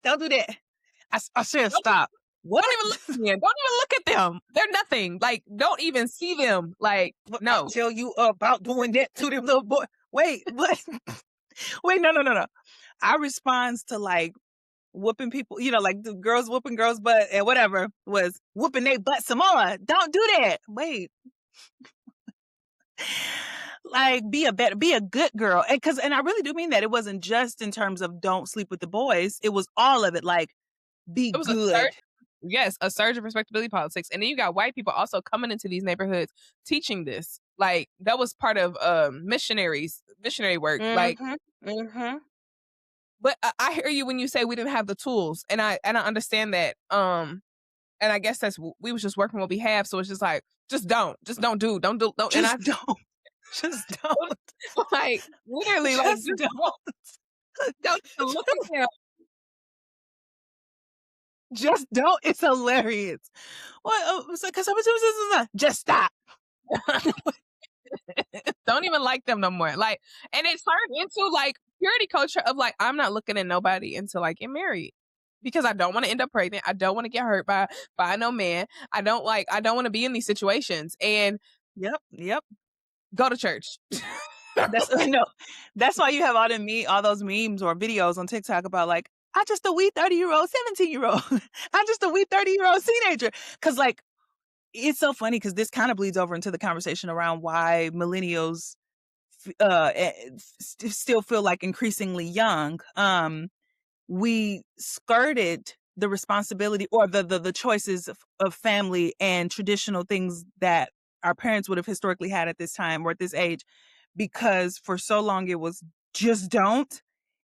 Don't do that. I said stop. What? Don't even look at them. Don't even look at them. They're nothing. Like, don't even see them. Like, no. I'll tell you about doing that to them little boy. Wait, what? Wait, no. Our response to like whooping people, like the girls whooping girls' butt and whatever was whooping their butt some more. Don't do that. Wait. Like be a good girl. And I really do mean that. It wasn't just in terms of don't sleep with the boys. It was all of it. Like be it was good. a surge of respectability politics. And then you got white people also coming into these neighborhoods teaching this. Like that was part of missionary work. Like but I hear you when you say we didn't have the tools. And I understand that. And I guess we was just working what we have. So it's just like, just don't do. Just don't. Like literally, like just don't look at him. Just don't. It's hilarious. What? Because just stop. Don't even like them no more. Like, and it turned into like purity culture of like, I'm not looking at nobody until I get married because I don't want to end up pregnant. I don't want to get hurt by no man. I don't want to be in these situations. And yep. Go to church. That's why you have all those memes or videos on TikTok about like, I just a wee 30-year-old, 17-year-old. I'm just a wee 30-year-old teenager. Because like, it's so funny because this kind of bleeds over into the conversation around why millennials still feel like increasingly young. We skirted the responsibility or the choices of family and traditional things that our parents would have historically had at this time or at this age, because for so long it was just don't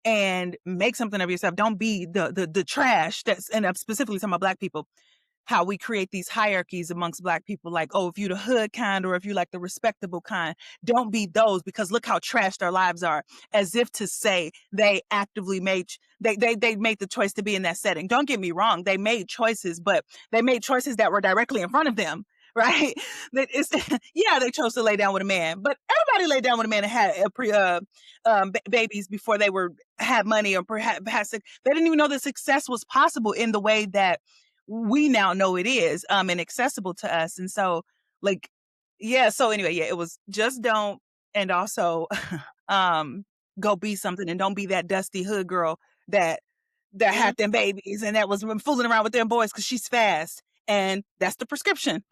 and make something of yourself. Don't be the trash. And I'm specifically talking about Black people. How we create these hierarchies amongst Black people, like, oh, if you the hood kind or if you like the respectable kind, don't be those because look how trashed our lives are, as if to say they actively made they made the choice to be in that setting. Don't get me wrong, they made choices, but they made choices that were directly in front of them, right? They chose to lay down with a man, but everybody laid down with a man and had babies before they had money or perhaps they didn't even know that success was possible in the way that we now know it is and accessible to us. And so like so anyway, it was just don't, and also go be something and don't be that dusty hood girl that had them babies and that was fooling around with them boys because she's fast, and that's the prescription.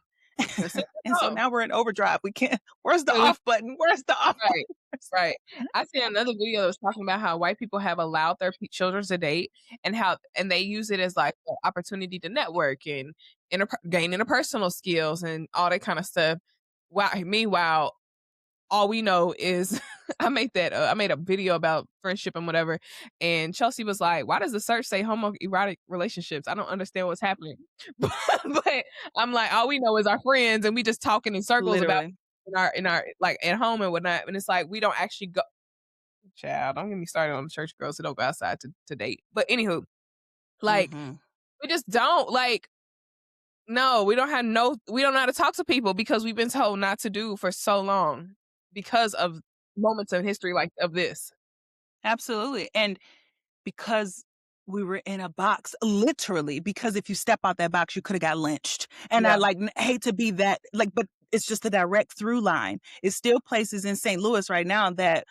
And so now we're in overdrive. We can't. Where's the off button? Where's the off button? Right. I see another video that was talking about how white people have allowed their children to date and they use it as like an opportunity to network and gain interpersonal skills and all that kind of stuff. Meanwhile, all we know is I made a video about friendship and whatever, and Chelsea was like, why does the search say homoerotic relationships? I don't understand what's happening. But I'm like, all we know is our friends and we just talking in circles about in our like at home and whatnot. And it's like we don't actually go. Child, don't get me started on the church girls who don't go outside to date. But anywho, like we just don't like. No, we don't know how to talk to people because we've been told not to do for so long because of moments in history like of this. Absolutely. And because we were in a box, literally, because if you step out that box, you could have got lynched. And I hate to be that, like, but it's just a direct through line. It's still places in St. Louis right now that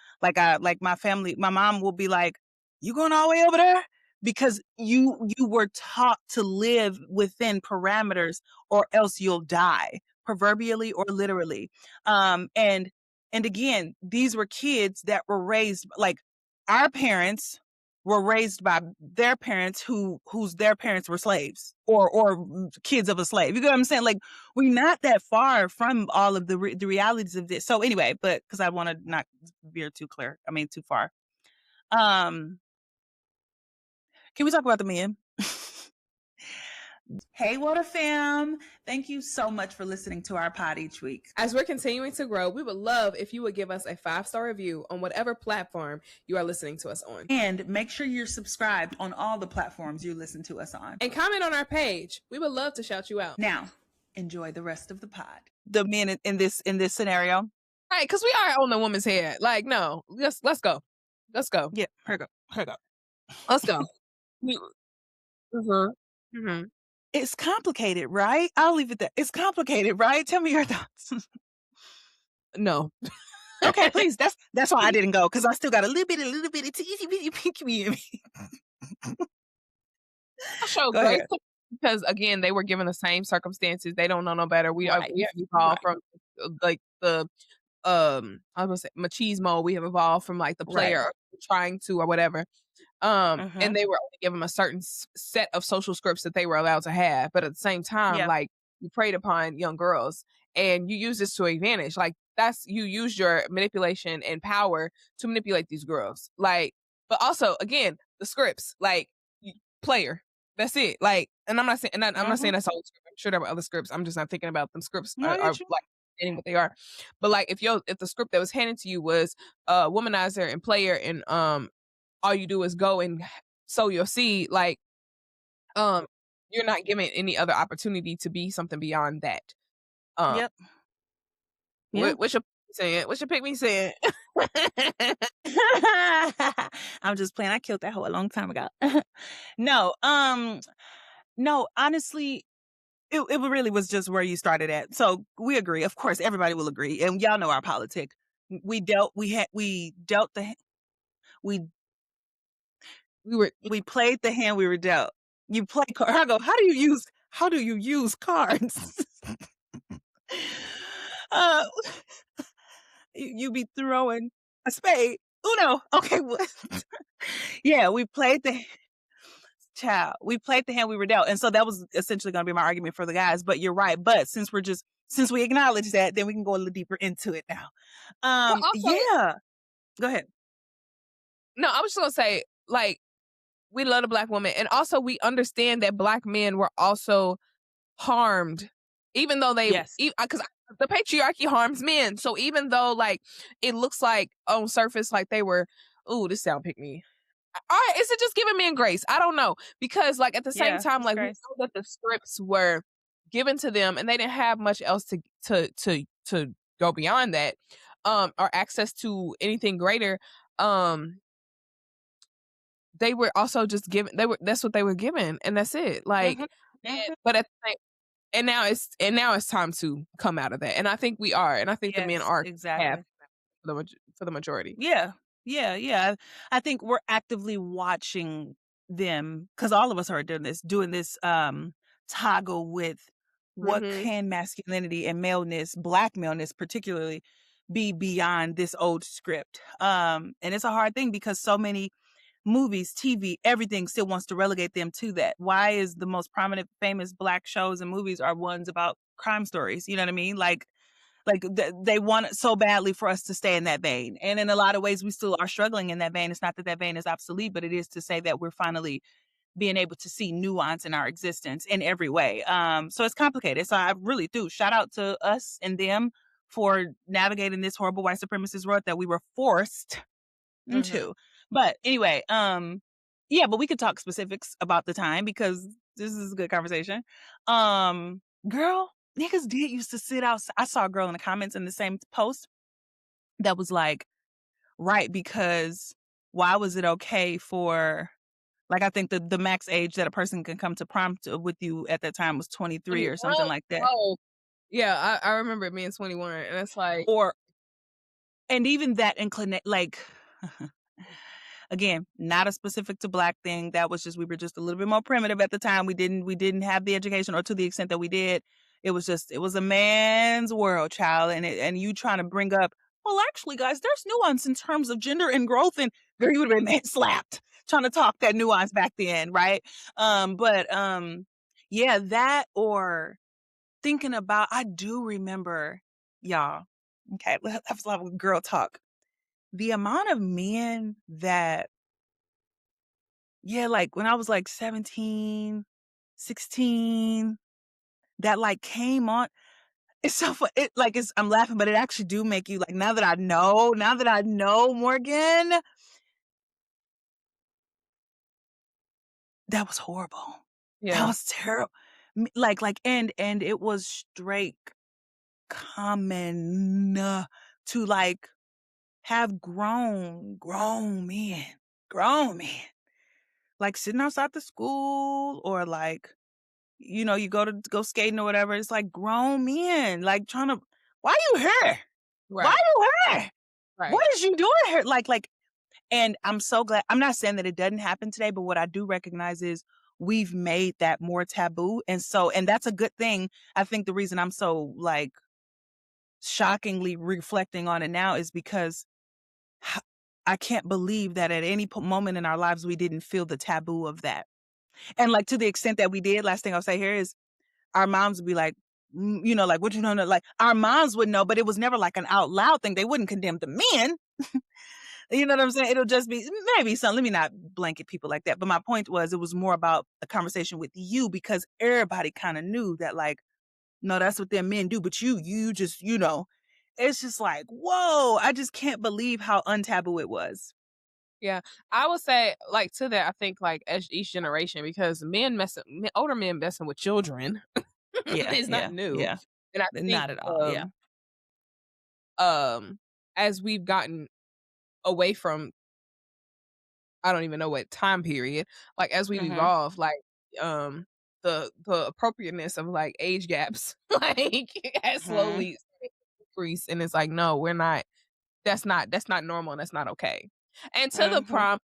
my family, my mom will be like, you going all the way over there? Because you were taught to live within parameters or else you'll die, proverbially or literally. And again, these were kids that were raised, like our parents were raised by their parents whose their parents were slaves or kids of a slave. You get what I'm saying? Like we're not that far from all of the realities of this. So anyway, but because I want to not veer too far. Can we talk about the men? Hey, WOTA fam. Thank you so much for listening to our pod each week. As we're continuing to grow, we would love if you would give us a 5-star review on whatever platform you are listening to us on. And make sure you're subscribed on all the platforms you listen to us on. And comment on our page. We would love to shout you out. Now, enjoy the rest of the pod. The men in this scenario. Right, because we are on the woman's head. Like, no, let's go. Let's go. Yeah, here go. Let's go. Mhm. Mhm. It's complicated, right? I'll leave it there. It's complicated, right? Tell me your thoughts. No. Okay, please. That's why I didn't go because I still got a little bit of teensy bitty pinky me in me. I show Go grace ahead. because, again, they were given the same circumstances. They don't know no better. Right. We have evolved Right. from, like, the, I was gonna say machismo. We have evolved from, like, the Right. player trying to or whatever. And Mhm. they were only given a certain set of social scripts that they were allowed to have. But at the same time, Yeah. like, you preyed upon young girls and you use this to advantage. Like, that's you use your manipulation and power to manipulate these girls. Like, but also, again, the scripts, like, player. That's it. Like, and I'm not saying, I'm not saying Mhm. that's all the script. I'm sure there were other scripts. I'm just not thinking about them scripts No, I are get you. like saying what they are. But like, if the script that was handed to you was womanizer and player, and all you do is go and sow your seed, like, um, you're not given any other opportunity to be something beyond that. Um, Yep. Yeah. what's your saying? What's your pick me saying? I'm just playing. I killed that hoe a long time ago. No, no, honestly, it really was just where you started at. So we agree. Of course, everybody will agree. And y'all know our politic. We dealt we We were we played the hand we were dealt. You play I go, how do you use cards? uh you be throwing a spade. Uno. Okay, what? Yeah, we played the hand we were dealt. And so that was essentially gonna be my argument for the guys. But you're right. But since we acknowledge that, then we can go a little deeper into it now. but also Yeah. Go ahead. no, I was just gonna say, like, we love the black woman, and also we understand that black men were also harmed, even though they, Yes. because the patriarchy harms men. So even though, like, it looks like on surface like they were, ooh, this sound pick me. All right, is it just giving men grace? I don't know, because like at the same Yeah, time, it's like, we grace. know that the scripts were given to them, and they didn't have much else to go beyond that, or access to anything greater. Um, they were also just given. That's what they were given, and that's it. Like, Mhm. Mhm. but at the same and now it's time to come out of that, and I think we are, and I think the men Yes, are have exactly. for the majority. Yeah. Yeah, yeah. I think we're actively watching them because all of us are doing this toggle with what Mhm. can masculinity and maleness, black maleness particularly, be beyond this old script. And it's a hard thing because so many movies, TV, everything still wants to relegate them to that. Why is the most prominent famous black shows and movies are ones about crime stories? You know what I mean? They want it so badly for us to stay in that vein. And in a lot of ways, we still are struggling in that vein. It's not that that vein is obsolete, but it is to say that we're finally being able to see nuance in our existence in every way. So it's complicated. So I really do shout out to us and them for navigating this horrible white supremacist road that we were forced Mhm. into. But anyway, yeah, but we could talk specifics about the time because this is a good conversation. Girl, niggas did used to sit out. I saw a girl in the comments in the same post that was like, right, because why was it okay for like I think the max age that a person can come to prom with you at that time was 23 or 21? something like that. Oh, yeah, I remember it being 21, and it's like, Or and even that inclinate like again, not a specific to black thing. That was just we were just a little bit more primitive at the time. We didn't have the education or to the extent that we did. It was a man's world, child. And you trying to bring up, well, actually, guys, there's nuance in terms of gender and growth. And girl, you would have been man slapped trying to talk that nuance back then, right? But yeah, that or thinking about I do remember, y'all. Okay, let's have girl talk. The amount of men that yeah, like, when I was, like, 17, 16, that, like, came on it's so fu it like, it's I'm laughing, but it actually do make you like, now that I know, Morgan, that was horrible. That yeah. was terrible. And it was straight common to, like, have grown men, grown men like sitting outside the school or like, you go skating or whatever. It's like grown men, like trying to, why you here? Why Right. you here? What Right. is you doing here? And I'm so glad. I'm not saying that it doesn't happen today, but what I do recognize is we've made that more taboo. And that's a good thing. I think the reason I'm so like shockingly reflecting on it now is because h- I can't believe that at any moment in our lives we didn't feel the taboo of that. And like to the extent that we did, last thing I'll say here is our moms would be like, like, what you know, like our moms would know, but it was never like an out loud thing. They wouldn't condemn the men. You know what I'm saying? It'll just be maybe some, let me not blanket people like that. But my point was it was more about a conversation with you because everybody kind of knew that, like, no, that's what them men do. But you just, it's just like, whoa, I just can't believe how untaboo it was. Yeah, I would say, like, to that, I think, like, as each generation, because older men messing with children Yeah, is not yeah, new, yeah. and I think, Not at all. Yeah. as we've gotten away from, I don't even know what time period, like, as we've Mm-hmm. evolved, like, the appropriateness of, like, age gaps, like, has Mm-hmm. slowly increased, and it's like, "No, we're not, that's not normal, and that's not okay." And to the Mm-hmm. prom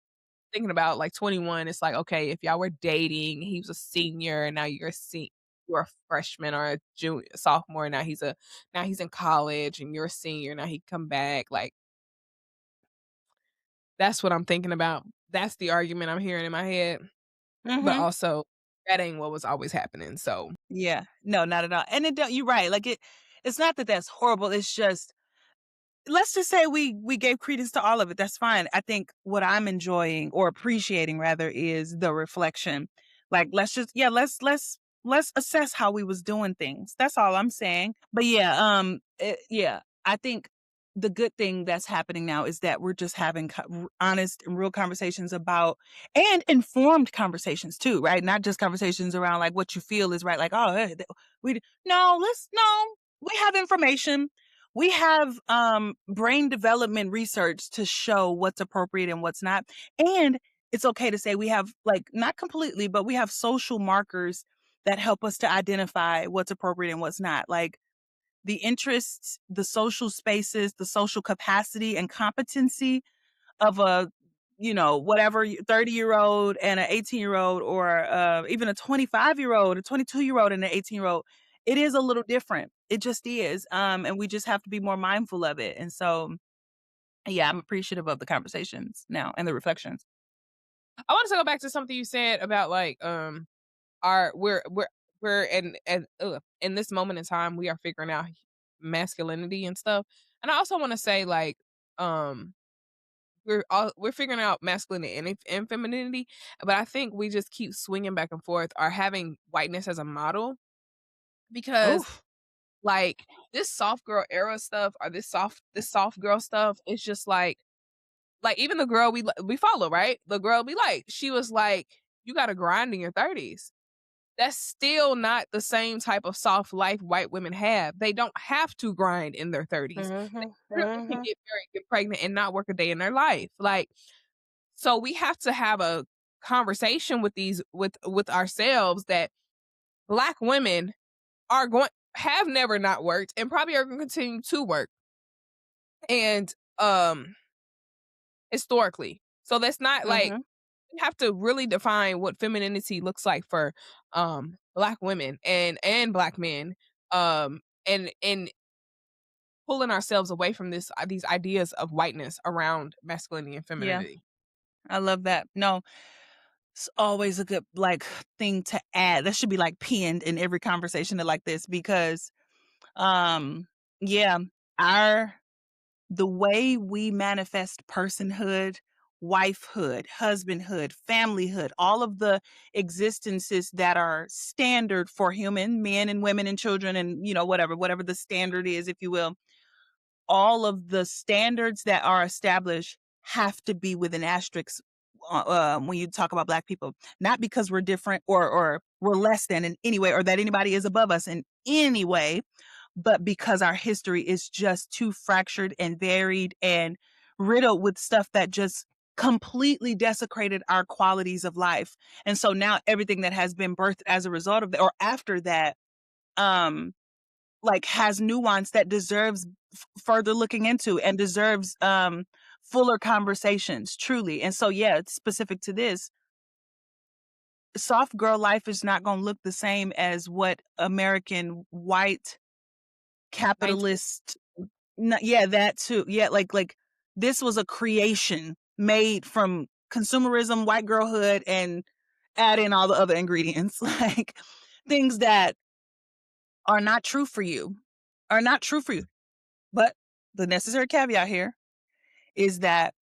thinking about, like, 21, it's like, okay, if y'all were dating, he was a senior, and now you're a freshman or a junior sophomore, now he's in college, and you're a senior, now he come back, like, that's what I'm thinking about. That's the argument I'm hearing in my head, but Mm-hmm. also, that ain't what was always happening, so Yeah. No, not at all. And you're right. Like it's not that that's horrible. It's just, let's just say we gave credence to all of it. That's fine. I think what I'm enjoying or appreciating rather is the reflection. Like let's just let's assess how we was doing things. That's all I'm saying. But yeah, yeah, I think the good thing that's happening now is that we're just having honest and real conversations about and informed conversations too, right? Not just conversations around like what you feel is right, like oh no, we have information, we have brain development research to show what's appropriate and what's not. And it's okay to say we have, like, not completely, but we have social markers that help us to identify what's appropriate and what's not. Like the interests, the social spaces, the social capacity and competency of a, whatever 30-year-old and an 18-year-old or even a 25-year-old, a 22-year-old and an 18-year-old, it is a little different. It just is. And we just have to be more mindful of it. And so, yeah, I'm appreciative of the conversations now and the reflections. I wanted to go back to something you said about, like, our we're in this moment in time, we are figuring out masculinity and stuff, and I also wanna say, like, um we're figuring out masculinity and femininity, but I think we just keep swinging back and forth or having whiteness as a model because, Oof. like, this soft girl era stuff or this soft girl stuff, it's just like even the girl we follow, right? The girl we like, she was like, "You gotta grind in your 30s." That's still not the same type of soft life white women have. They don't have to grind in their 30s. They Mhm, literally can mhm. get married, get pregnant, and not work a day in their life. Like, so we have to have a conversation with these with ourselves that Black women are going have never not worked and probably are gonna continue to work. And historically. So that's not like Mhm. we have to really define what femininity looks like for Black women and Black men. And pulling ourselves away from these ideas of whiteness around masculinity and Yeah, femininity. I love that. No, it's always a good, like, thing to add. That should be, like, pinned in every conversation like this because, um, yeah, our the way we manifest personhood, wifehood, husbandhood, familyhood, all of the existences that are standard for human men and women and children and, whatever the standard is, if you will, all of the standards that are established have to be with an asterisk when you talk about Black people, not because we're different or we're less than in any way or that anybody is above us in any way, but because our history is just too fractured and varied and riddled with stuff that just completely desecrated our qualities of life. And so now everything that has been birthed as a result of that or after that, like has nuance that deserves further looking into and deserves fuller conversations, truly. And so, yeah, it's specific to this. Soft girl life is not going to look the same as what American white 19 capitalist. Yeah, that too. Yeah, like this was a creation made from consumerism, white girlhood, and add in all the other ingredients, like things that are not true for you, are not true for you. But the necessary caveat here is that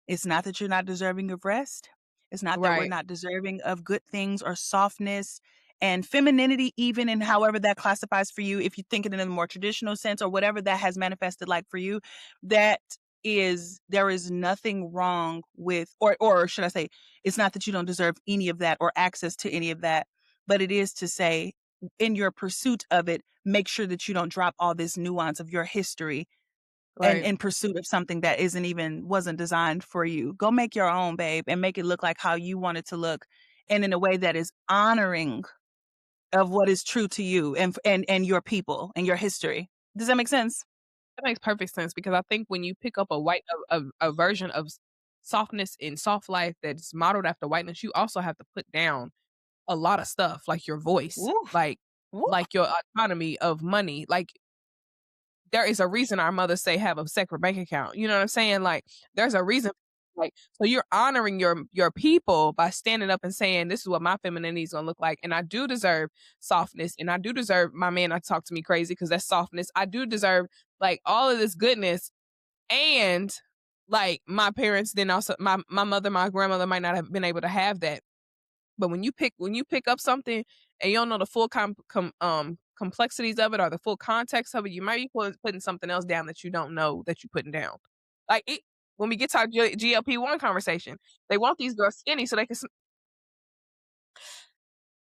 it's not that you're not deserving of rest. It's not that we're Right, not deserving of good things or softness and femininity, even in however that classifies for you. If you think it in a more traditional sense or whatever that has manifested like for you, that there is nothing wrong with, or should I say, it's not that you don't deserve any of that or access to any of that, but it is to say, in your pursuit of it, make sure that you don't drop all this nuance of your history and right. in pursuit of something that wasn't designed for you. Go make your own, babe, and make it look like how you want it to look, and in a way that is honoring of what is true to you and your people and your history. Does that make sense? That makes perfect sense because I think when you pick up a version of softness in soft life that's modeled after whiteness, you also have to put down a lot of stuff like your voice, Woof. Woof. like your autonomy of money. Like there is a reason our mothers say have a separate bank account. You know what I'm saying? Like there's a reason. Like so, you're honoring your people by standing up and saying, "This is what my femininity is gonna look like," and I do deserve softness, and I do deserve my man not to talk to me crazy because that's softness. I do deserve like all of this goodness, and like my parents didn't also my mother, my grandmother might not have been able to have that. But when you pick up something and you don't know the full complexities of it or the full context of it, you might be putting something else down that you don't know that you're putting down. Like it, when we get to our GLP-1 conversation, they want these girls skinny so they can.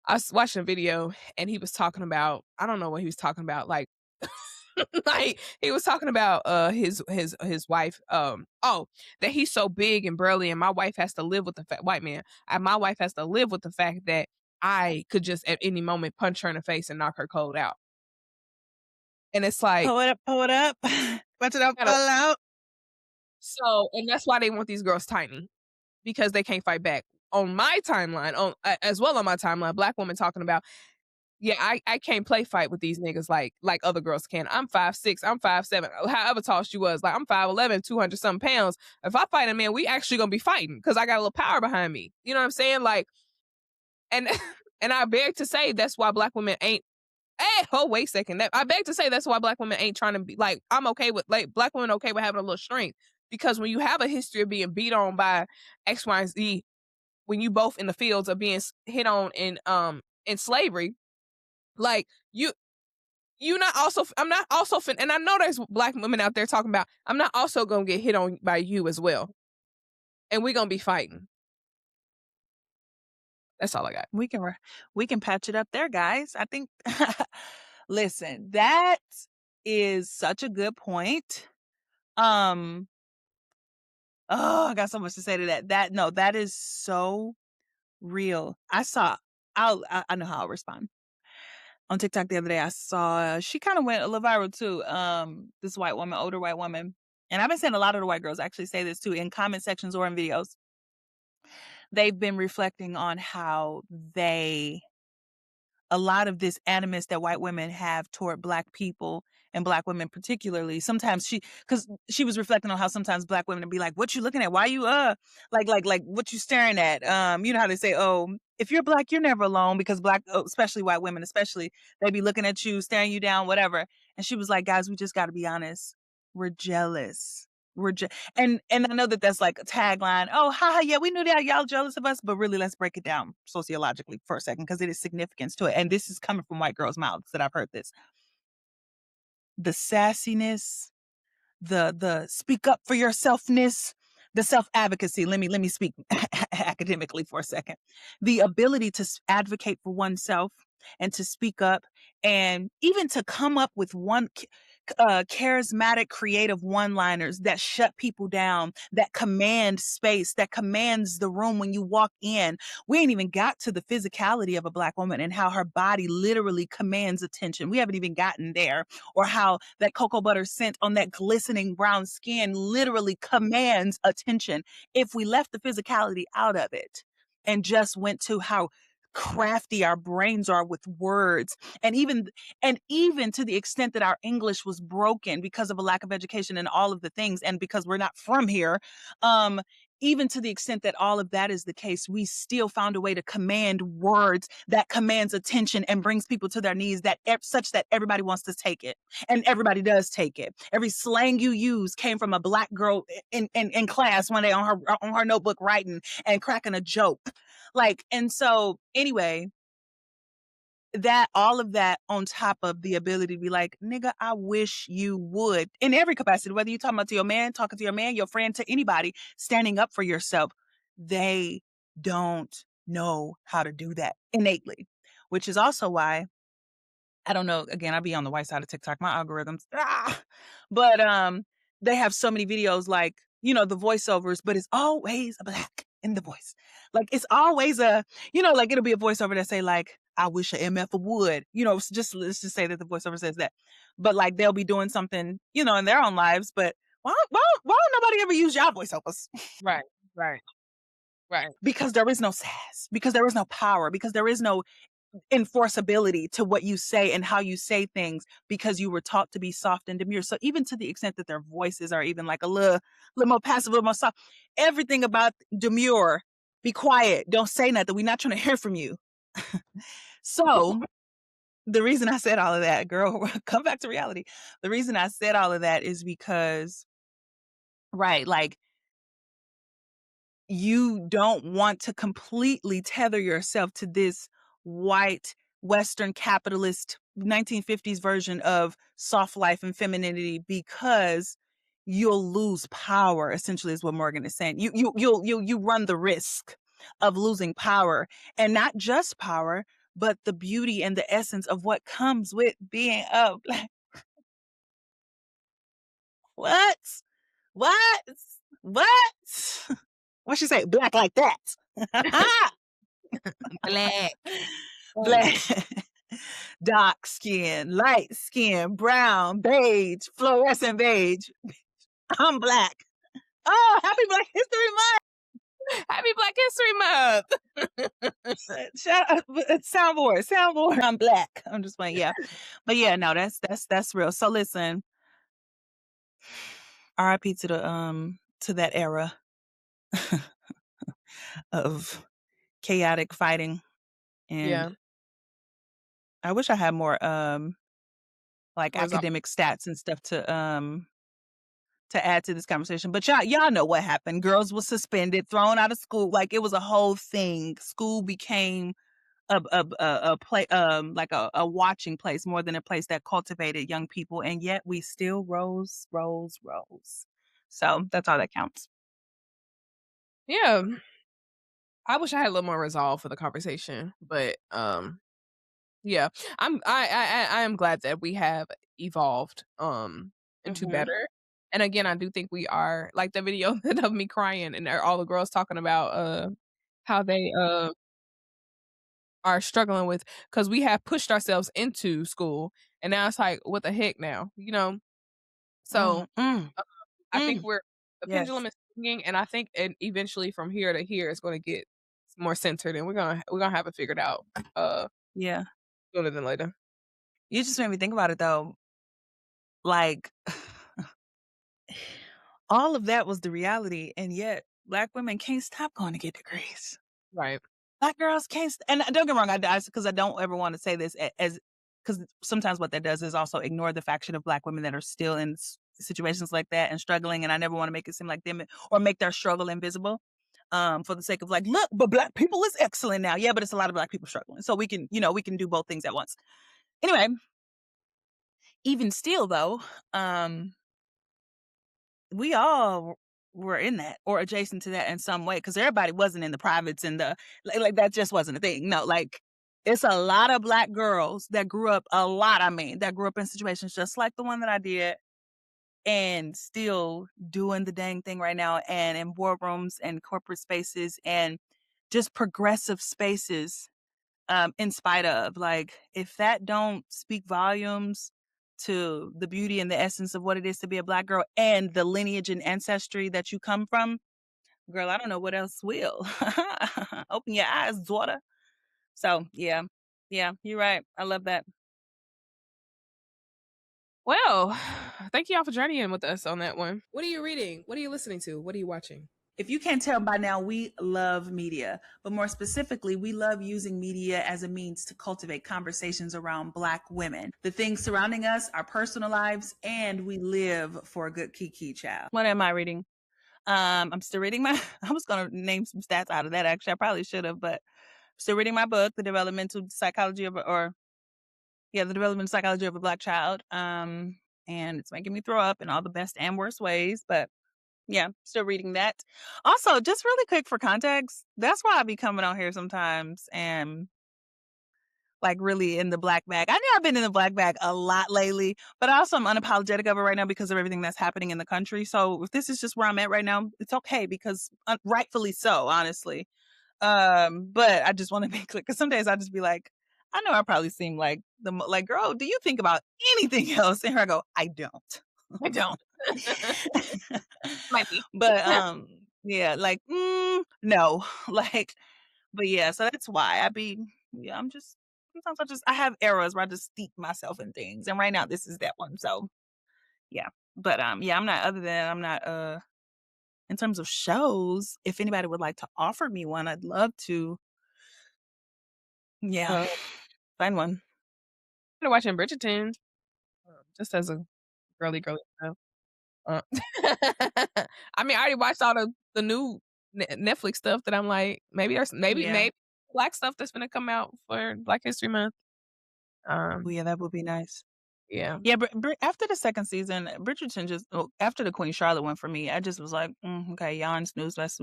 I was watching a video and he was talking about I don't know what he was talking about like like he was talking about his wife oh that he's so big and burly and my wife has to live with the fact white man and my wife has to live with the fact that I could just at any moment punch her in the face and knock her cold out. And it's like Pull it up, pull it up. Punch it up, pull gotta, it out. so and that's why they want these girls tiny because they can't fight back. On my timeline, on as well on my timeline, black woman talking about yeah, I can't play fight with these niggas like other girls can. I'm 5'6", I'm 5'7", however tall she was. Like I'm 5'11", 200 something pounds. If I fight a man, we actually gonna be fighting because I got a little power behind me. You know what I'm saying? Like, and and I beg to say that's why black women ain't. Hey, oh wait a second. I beg to say that's why black women ain't trying to be like I'm okay with like black women okay with having a little strength because when you have a history of being beat on by X, Y, and Z, when you both in the fields of being hit on in slavery, like you not also I'm not also and I know there's black women out there talking about I'm not also gonna get hit on by you as well. And we're gonna be fighting. That's all I got. We can patch it up there, guys. I think listen, that is such a good point. Um, oh, I got so much to say to that. That is so real. I know how I'll respond. On TikTok the other day, I saw she kind of went a little viral too. This white woman, older white woman. And I've been seeing a lot of the white girls actually say this too in comment sections or in videos. They've been reflecting on how a lot of this animus that white women have toward black people and black women particularly. Sometimes because she was reflecting on how sometimes black women would be like, "What you looking at? Why you like what you staring at?" You know how they say, "Oh, if you're black, you're never alone," because black, especially white women, especially they be looking at you, staring you down, whatever. And she was like, "Guys, we just got to be honest. We're jealous. And I know that that's like a tagline. Oh, haha, yeah, we knew that y'all jealous of us, but really, let's break it down sociologically for a second because it is significance to it. And this is coming from white girls' mouths that I've heard this. The sassiness, the speak up for yourselfness, the self-advocacy. Let me speak academically for a second. The ability to advocate for oneself and to speak up and even to come up with charismatic, creative one-liners that shut people down, that command space, that commands the room when you walk in. We ain't even got to the physicality of a Black woman and how her body literally commands attention. We haven't even gotten there. Or how that cocoa butter scent on that glistening brown skin literally commands attention. If we left the physicality out of it and just went to how crafty our brains are with words, and even to the extent that our English was broken because of a lack of education and all of the things, and because we're not from here, um, even to the extent that all of that is the case, we still found a way to command words that commands attention and brings people to their knees, such that everybody wants to take it, and everybody does take it. Every slang you use came from a Black girl in class one day on her notebook writing and cracking a joke. Like, and so anyway, that all of that on top of the ability to be like, nigga, I wish you would, in every capacity, whether you're talking about to your man, talking to your man, your friend, to anybody, standing up for yourself, they don't know how to do that innately, which is also why I don't know. Again, I be on the white side of TikTok. My algorithms, but they have so many videos like, the voiceovers, but it's always a Black in the voice. Like it's always like it'll be a voiceover that say like, I wish a MF would, let's just say that the voiceover says that, but like they'll be doing something, in their own lives. But why don't nobody ever use y'all voiceovers? Right, right, right. Because there is no sass, because there is no power, because there is no enforceability to what you say and how you say things, because you were taught to be soft and demure. So even to the extent that their voices are even like a little more passive, a little more soft, everything about demure, be quiet, don't say nothing. We're not trying to hear from you. So the reason I said all of that, girl, come back to reality. The reason I said all of that is because, right, like you don't want to completely tether yourself to this white Western capitalist 1950s version of soft life and femininity, because you'll lose power, essentially is what Morgan is saying. You run the risk of losing power, and not just power, but the beauty and the essence of what comes with being a Black. What? What? What? What she say? Black like that. Black. Black. Dark skin, light skin, brown, beige, fluorescent beige. I'm Black. Oh, happy Black History Happy Black History Month. Shout out, soundboard. I'm Black. I'm just playing, yeah. But yeah, no, that's real. So listen, RIP to that era of chaotic fighting. And Yeah. I wish I had more like Was all- academic stats and stuff to add to this conversation. But y'all know what happened. Girls were suspended, thrown out of school. Like it was a whole thing. School became a play, like a watching place more than a place that cultivated young people. And yet we still rose. So that's all that counts. Yeah. I wish I had a little more resolve for the conversation, but yeah, I am glad that we have evolved into Mm-hmm. better. And again, I do think we are, like the video of me crying and all the girls talking about how they are struggling with, because we have pushed ourselves into school and now it's like, what the heck now, so Mm, mm, I think mm. the Yes. pendulum is swinging, and I think eventually from here to here it's going to get more centered, and we're gonna have it figured out Yeah. sooner than later. You just made me think about it though. Like all of that was the reality, and yet Black women can't stop going to get degrees. Right. Black girls can't, and don't get me wrong, because I don't ever want to say this as, because sometimes what that does is also ignore the faction of Black women that are still in situations like that and struggling, and I never want to make it seem like them or make their struggle invisible, for the sake of like, look, but Black people is excellent now. Yeah, but it's a lot of Black people struggling, so we can do both things at once. Anyway, even still though, we all were in that or adjacent to that in some way, because everybody wasn't in the privates and the like that just wasn't a thing. No, like It's a lot of Black girls that grew up that grew up in situations just like the one that I did and still doing the dang thing right now and in boardrooms and corporate spaces and just progressive spaces, in spite of. Like, if that don't speak volumes to the beauty and the essence of what it is to be a Black girl and the lineage and ancestry that you come from, girl, I don't know what else will. Open your eyes, daughter. So, yeah. Yeah, you're right. I love that. Well, thank you all for journeying with us on that one. What are you reading? What are you listening to? What are you watching? If you can't tell by now, we love media, but more specifically, we love using media as a means to cultivate conversations around Black women, the things surrounding us, our personal lives, and we live for a good Kiki child. What am I reading? I'm still reading my, I was going to name some stats out of that. Actually, I probably should have, but still reading my book, The Developmental Psychology of, The Developmental Psychology of a Black Child. And it's making me throw up in all the best and worst ways, but yeah, still reading that. Also, just really quick for context, that's why I be coming on here sometimes and like really in the black bag. I know I've been in the black bag a lot lately, but also I'm unapologetic of it right now because of everything that's happening in the country. So if this is just where I'm at right now, it's okay because rightfully so, honestly. But I just want to be clear because some days I just be like, I know I probably seem like like, girl, do you think about anything else? And here I go, I don't. I don't. Might be. But yeah, like no. Like, but yeah, so that's why I'm just sometimes I have errors where I just steep myself in things. And right now this is that one. So yeah. But yeah, I'm not in terms of shows, if anybody would like to offer me one, I'd love to, yeah, Uh, find one. I'm watching Bridgerton, just as a girly stuff. Uh, I mean, I already watched all the new Netflix stuff that I'm like, Yeah. maybe Black stuff that's gonna come out for Black History Month. Oh Um, yeah, that would be nice. yeah, Yeah, after the second season, Bridgerton just after the Queen Charlotte one for me, I just was like, okay, yawn, snooze fest.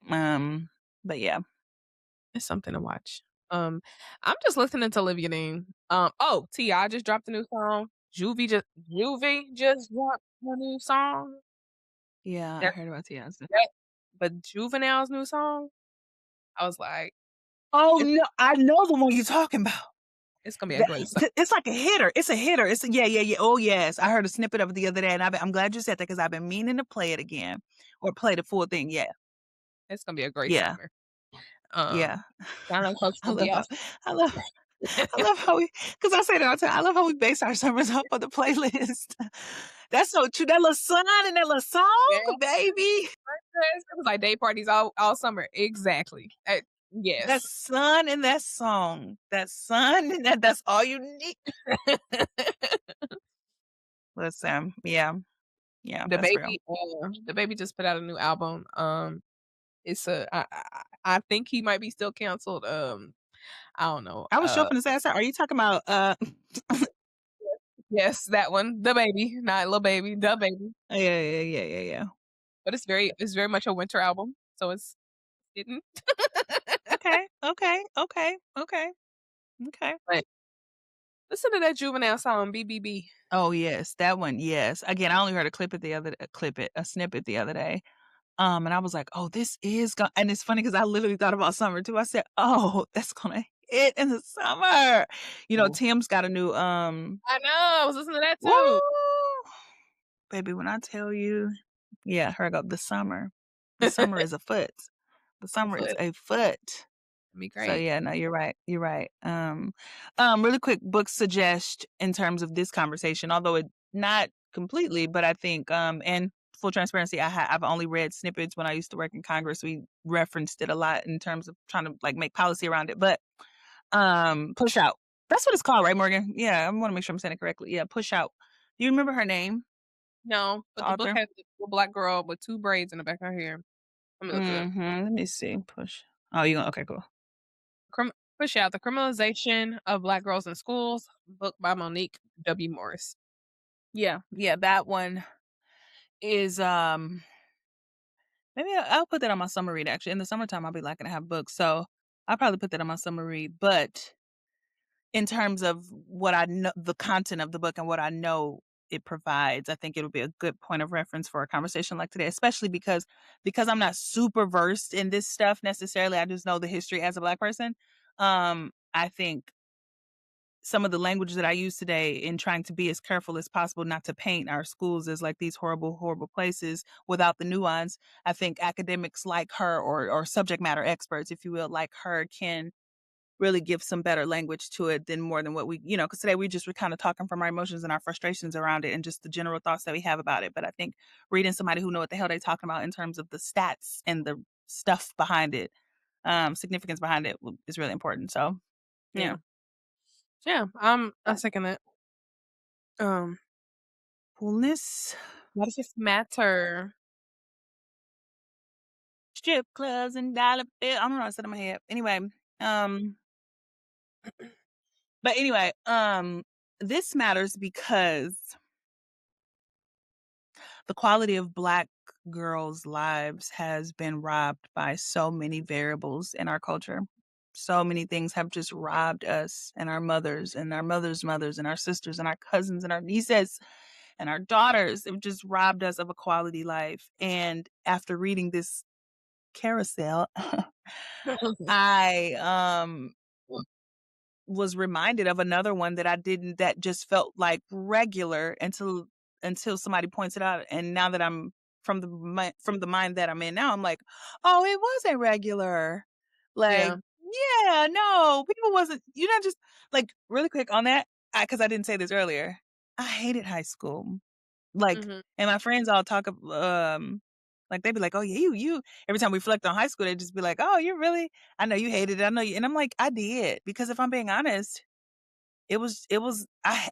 But yeah. it's something to watch. I'm just listening to Olivia Dean. Oh, T.I. just dropped a new song. Juvie just dropped a new song. Yeah, I That, heard about Tia's. that, but Juvenile's new song, I was like, Oh it's, no, I know the one you're talking about. it's gonna be a great song. It's like a hitter. It's a hitter. Yeah. Oh yes, I heard a snippet of it the other day, and I'm glad you said that because I've been meaning to play it again or play the full thing. Yeah, It's gonna be a great yeah, summer. yeah. Down on Coast I will be love how out. I love I love how we because I say that all the time. I love how we base our summers off of the playlist. That's so true. That little sun and that little Yeah, song, baby. it was like day parties all summer. Exactly. That Yes. sun and that song. That sun and that's all you need. Listen, yeah, The that's real. baby, the baby just put out a new album. It's I think he might be still canceled. I don't know. I was joking to say, I said, are you talking about Yes, that one, the baby, not little baby, the baby. yeah. But it's very much a winter album, so it's hidden. Okay. But listen to that Juvenile song, BBB. Oh yes, that one. Yes. Again, I only heard a snippet the other day. And I was like, oh, this is going and it's funny because I literally thought about summer too. I said, oh, that's gonna hit in the summer. You know, Ooh. Tim's got a new I know, I was listening to that woo too. baby, when I tell you, yeah, here I go. The summer. The summer is afoot. The summer is Foot. afoot. Be So great. yeah, no, you're right. You're right. Really quick book suggest in terms of this conversation, although it not completely, but I think and full transparency, I've only read snippets when I used to work in Congress. We referenced it a lot in terms of trying to like make policy around it. But Push Out. That's what it's called, right, Morgan? Yeah, I want to make sure I'm saying it correctly. Yeah, Push Out. Do you remember her name, No, the but the book author? has a little black girl with 2 braids in the back of her hair. Let me look it up. Let me see. Push. Oh, you going okay, cool. Push Out: The Criminalization of Black Girls in Schools, book by Monique W. Morris. Yeah, that one is maybe I'll put that on my summer read actually. In the summertime, I'll be liking to have books. So I'll probably put that on my summary, but in terms of what I know the content of the book and what I know it provides, I think it'll be a good point of reference for a conversation like today, especially because I'm not super versed in this stuff necessarily, I just know the history as a Black person. I think some of the language that I use today in trying to be as careful as possible not to paint our schools as like these horrible, horrible places without the nuance. I think academics like her or subject matter experts, if you will, like her can really give some better language to it than more than what we, because today we're kind of talking from our emotions and our frustrations around it and just the general thoughts that we have about it. But I think reading somebody who know what the hell they're talking about in terms of the stats and the stuff behind it, significance behind it is really important. So yeah. Yeah. Yeah, I second that. Um, Coolness. what does this matter? Strip clubs and dollar bill I don't know, I said in my head. Anyway, um, but anyway, this matters because the quality of Black girls' lives has been robbed by so many variables in our culture. So many things have just robbed us and our mothers and our mothers' mothers and our sisters and our cousins and our nieces and our daughters. Have just robbed us of a quality life. And after reading this carousel, I was reminded of another one that I didn't that just felt like regular until somebody points it out, and now that I'm from the mind that I'm in now, I'm like, "Oh, it wasn't regular." Like, Yeah. yeah, no, people wasn't just like, really quick on that, because I didn't say this earlier, I hated high school. Like, Mhm. and my friends all talk like, they'd be like, "Oh, yeah, you" every time we reflect on high school, they'd just be like, "Oh, you really I know you hated it, I know you" and I'm like, "I did," because if I'm being honest, it was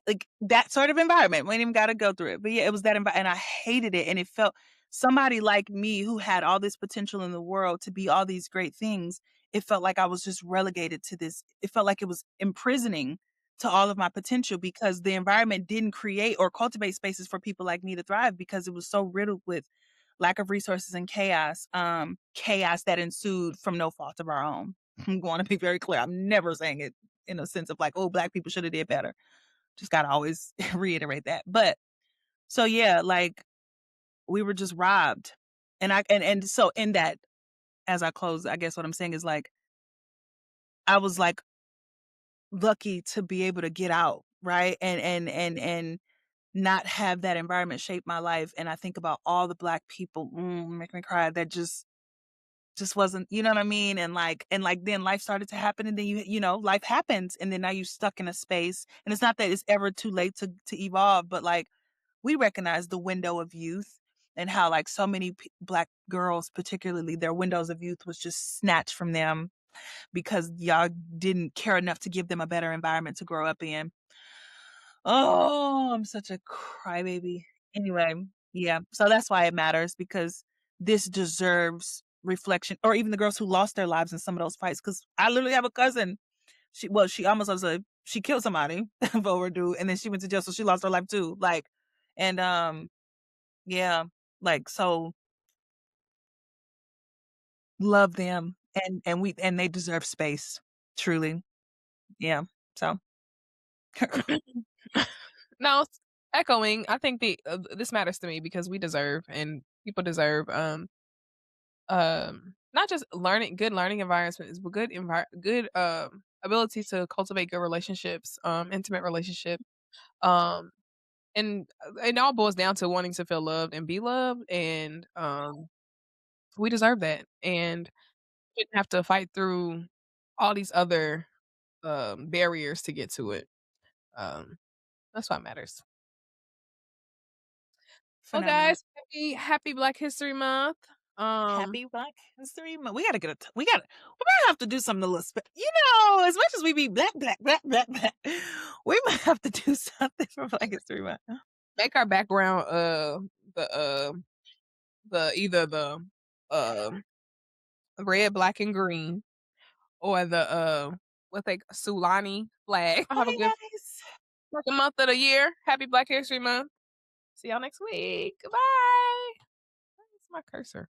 like, that sort of environment, we ain't even gotta go through it, but yeah, it was that and I hated it, and it felt somebody like me who had all this potential in the world to be all these great things, it felt like I was just relegated to this it felt like it was imprisoning to all of my potential because the environment didn't create or cultivate spaces for people like me to thrive because it was so riddled with lack of resources and chaos that ensued from no fault of our own. I'm going to be very clear. I'm never saying it in a sense of like, oh, Black people should have did better. Just gotta always reiterate that. But so yeah, like we were just robbed. And so in that, as I close, I guess what I'm saying is like I was like lucky to be able to get out, right? And not have that environment shape my life. And I think about all the Black people, make me cry, that just wasn't, you know what I mean? And like then life started to happen and then life happens and then now you're stuck in a space. And it's not that it's ever too late to evolve, but like we recognize the window of youth and how like so many Black girls particularly their windows of youth was just snatched from them because y'all didn't care enough to give them a better environment to grow up in. Oh, I'm such a crybaby. Anyway, yeah, so that's why it matters because this deserves reflection or even the girls who lost their lives in some of those fights. Because I literally have a cousin, she almost was a she killed somebody for overdue, and then she went to jail, so she lost her life too, like and, yeah, like, so love them, and they deserve space, truly, yeah, so No, echoing, I think this matters to me because we deserve and people deserve, not just good learning environments, but good, ability to cultivate good relationships, intimate relationship, um, and it all boils down to wanting to feel loved and be loved, and, we deserve that, and shouldn't have to fight through all these other, barriers to get to it. Um, that's what matters. Well, phenomenal. guys, happy Black History Month. Um, Happy Black History Month. We gotta get we might have to do something a little as much as we be black, black, black, black, black, we might have to do something for Black History Month. make our background, the, either the, um, red, black, and green or the, what they Sulani flag. Have a Bye, good guys. second month of the year. Happy Black History Month. See y'all next week. Goodbye. Where's my cursor?